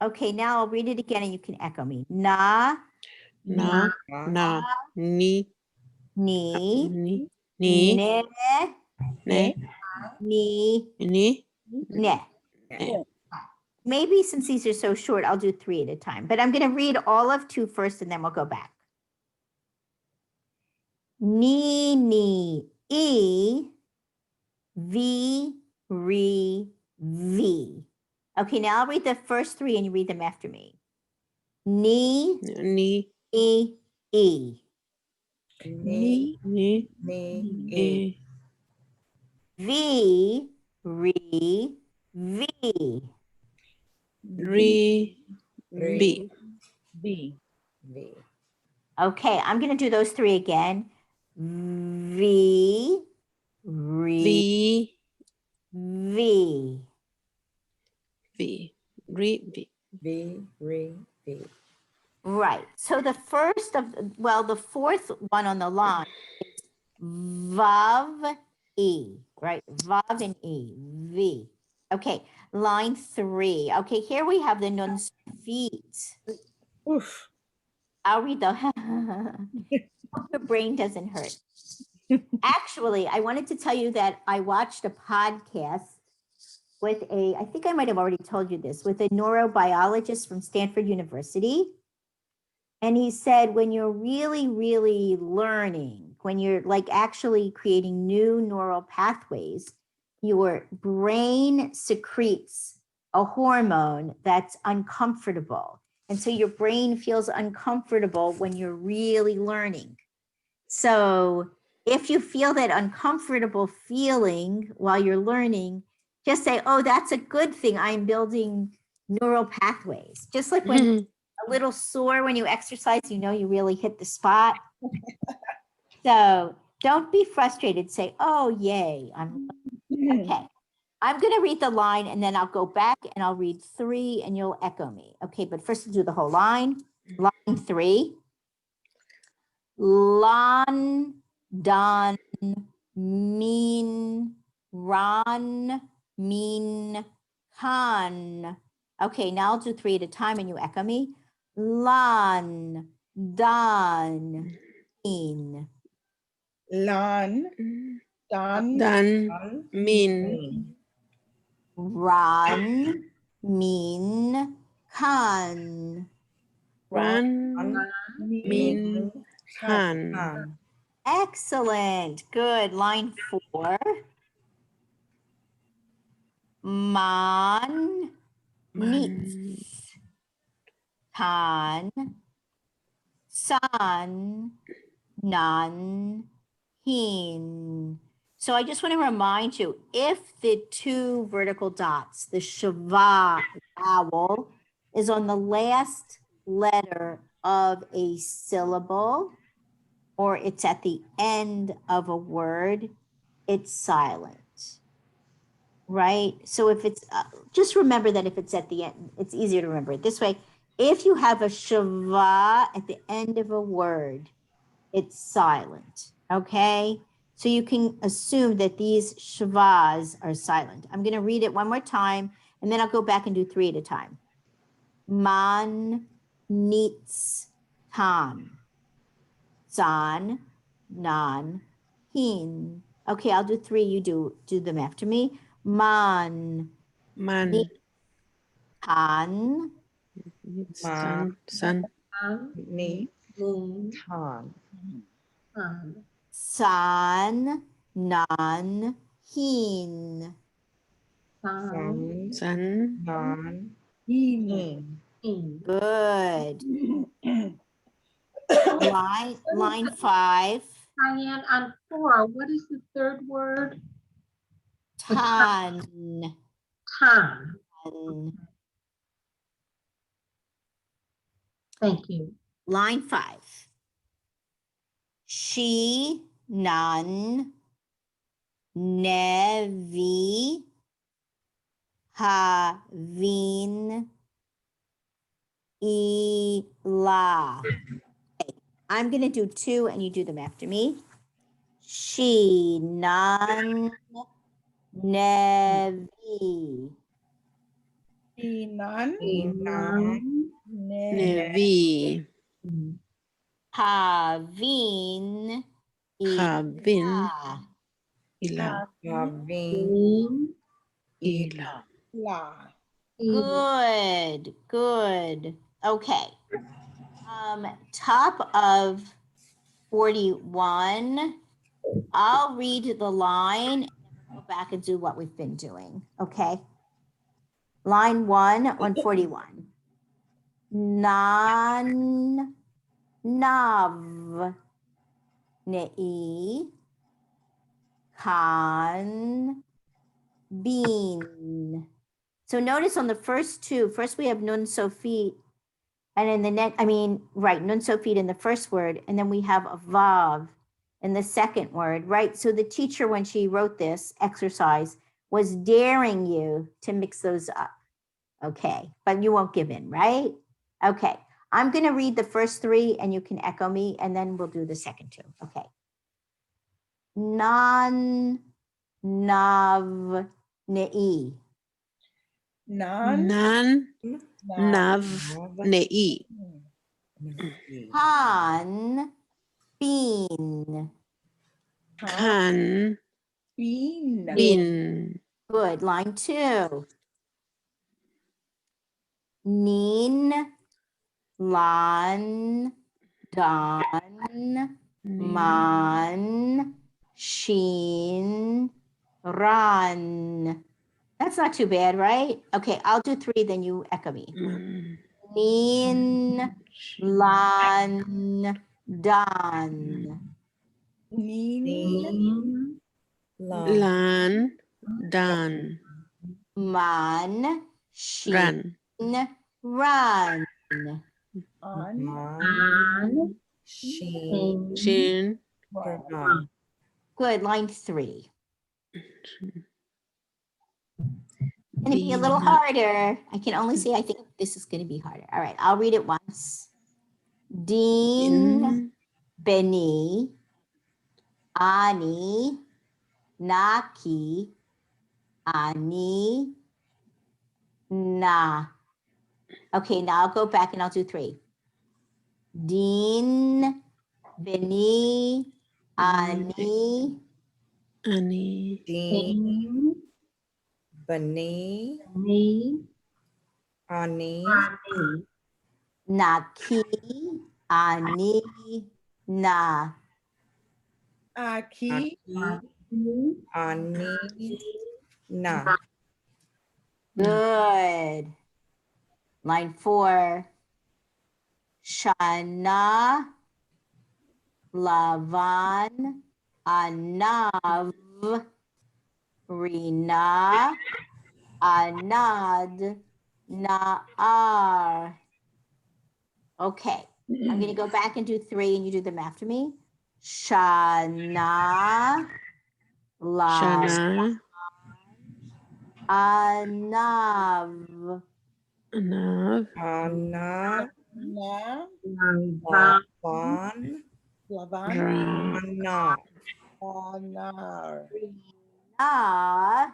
Okay, now I'll read it again and you can echo me. Na, Na, ni, ni, ni, ne, ne, ni, ni, ne. ne. Maybe since these are so short, I'll do 3 at a time, but I'm going to read all of 2 first and then we'll go back. Ni, e, v, re, v. Okay, now I'll read the first 3 and you read them after me. Ni, Ni, e, e. Ni, ni, e. V, re, v. re, Re, b. V. Okay, I'm going to do those 3 again. V, re, V, v. V, re, v. V, re, V. Right. So the first of, well, the fourth one on the line is Vav, E, right? Vav and E, V. Okay, line 3. Okay, here we have the nun feet. Oof. I'll read the, your brain doesn't hurt. Actually, I wanted to tell you that I watched a podcast with I think I might have already told you this, with a neurobiologist from Stanford University. And he said, when you're really, really learning, when you're like actually creating new neural pathways, your brain secretes a hormone that's uncomfortable. And so your brain feels uncomfortable when you're really learning. So if you feel that uncomfortable feeling while you're learning, just say, oh, that's a good thing. I'm building neural pathways. Just like when a little sore when you exercise, you know, you really hit the spot. So don't be frustrated. Say, oh, yay. Okay. I'm going to read the line and then I'll go back and I'll read 3 and you'll echo me. Okay, but first I'll do the whole line. Line 3. Lan, dan, min, ran, min, kan. Okay, now I'll do 3 at a time and you echo me. Lan, dan, min. Lan, dan, Dan, min, Ran, min, kan. ran, min, kan. Excellent. Good. Line 4. Man, nits, kan, san, nan, hin. So I just want to remind you, if the 2 vertical dots, the shava vowel, is on the last letter of a syllable, or it's at the end of a word, it's silent, right? So if it's, just remember that if it's at the end, it's easier to remember it this way. If you have a shava at the end of a word, it's silent, okay? So you can assume that these shavas are silent. I'm going to read it one more time, and then I'll go back and do 3 at a time. Man, nits, tan, san, nan, hin. Okay, I'll do 3. You do them after me. Man, Man, tan, san, Ni, Moon. Tan. San, nan, hin. Sun. Sun. Nan. Hin. Hin. Good. Line 5. Diane, on 4, what is the third word? Tan. Tan. Thank you. Line 5. She, nan, nevi, havin, ila. Okay, I'm going to do 2 and you do them after me. She, nan, nevi. Inan. Nan. Nevi. Havin, Havin. ila. Ila. Havin. Ila. La. Good, good. Okay. Top of 41. I'll read the line and go back and do what we've been doing. Okay. Line 1 on 41. Nan, nav, nei, kan, bin. So notice on the first 2, first we have nun sofit, and in the next, nun sofit in the first word, and then we have a vav in the second word, right? So the teacher, when she wrote this exercise, was daring you to mix those up. Okay, but you won't give in, right? Okay, I'm gonna read the first 3 and you can echo me, and then we'll do the second 2. Okay. Nan, nav, nei. Nan. Nan. Nav. Nav. Nei. Han, bin. Kan. Bin. Bin. Good. Line 2. Nin, lan, dan, man, shin, ran. That's not too bad, right? Okay, I'll do 3, then you echo me. Man. Nin, lan, dan. Nin. Lan. Dan. Man, shin, Ran. run. An. Man. Shin. Shin. Ran. Good. Line 3. Going to be a little Bina. harder. I can only say I think this is going to be harder. All right, I'll read it once. Din, Bin. beni, ani, naki, ani, na. Okay, now I'll go back and I'll do 3. Din, beni, ani, Ani. Din. Bani. Ani. naki, ani, na. Aki. Ani. Na. Good. Line 4. Shana, lavan, anav, rina, anad, naar. Okay, I'm going to go back and do 3 and you do them after me. Shana, lavan, Shana. anav, Anav. Ana. Na. Lavan. Lavan. Ra. Ana. Anar. rina,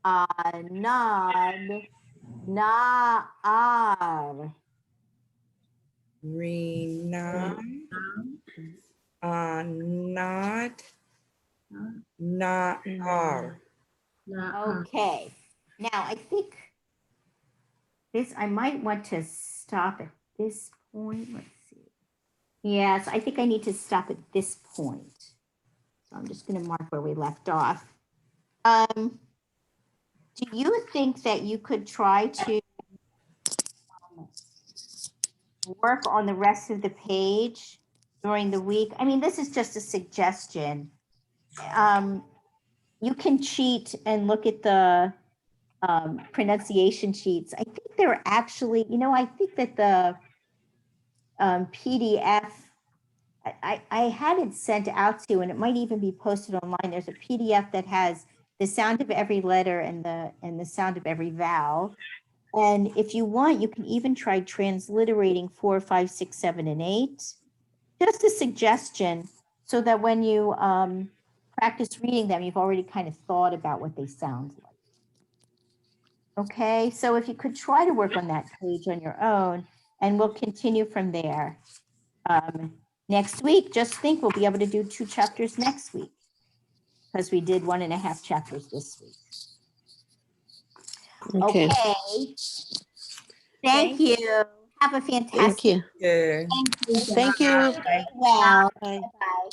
anad, naar. Rina. Anat. Naar. Okay, now I think I might want to stop at this point. Let's see. Yes, I think I need to stop at this point. So I'm just going to mark where we left off. Do you think that you could try to work on the rest of the page during the week? I mean, this is just a suggestion. You can cheat and look at the pronunciation sheets. I think they're actually, I think that the PDF, I had it sent out to, and it might even be posted online. There's a PDF that has the sound of every letter and the sound of every vowel. And if you want, you can even try transliterating 4, 5, 6, 7, and 8. Just a suggestion, so that when you practice reading them, you've already kind of thought about what they sound like. Okay, so if you could try to work on that page on your own, and we'll continue from there. Next week, just think we'll be able to do 2 chapters next week, because we did 1.5 chapters this week. Okay. Okay. Thank you. Have a Thank fantastic you. Yeah. Thank you. Thank you. Well, Bye. bye.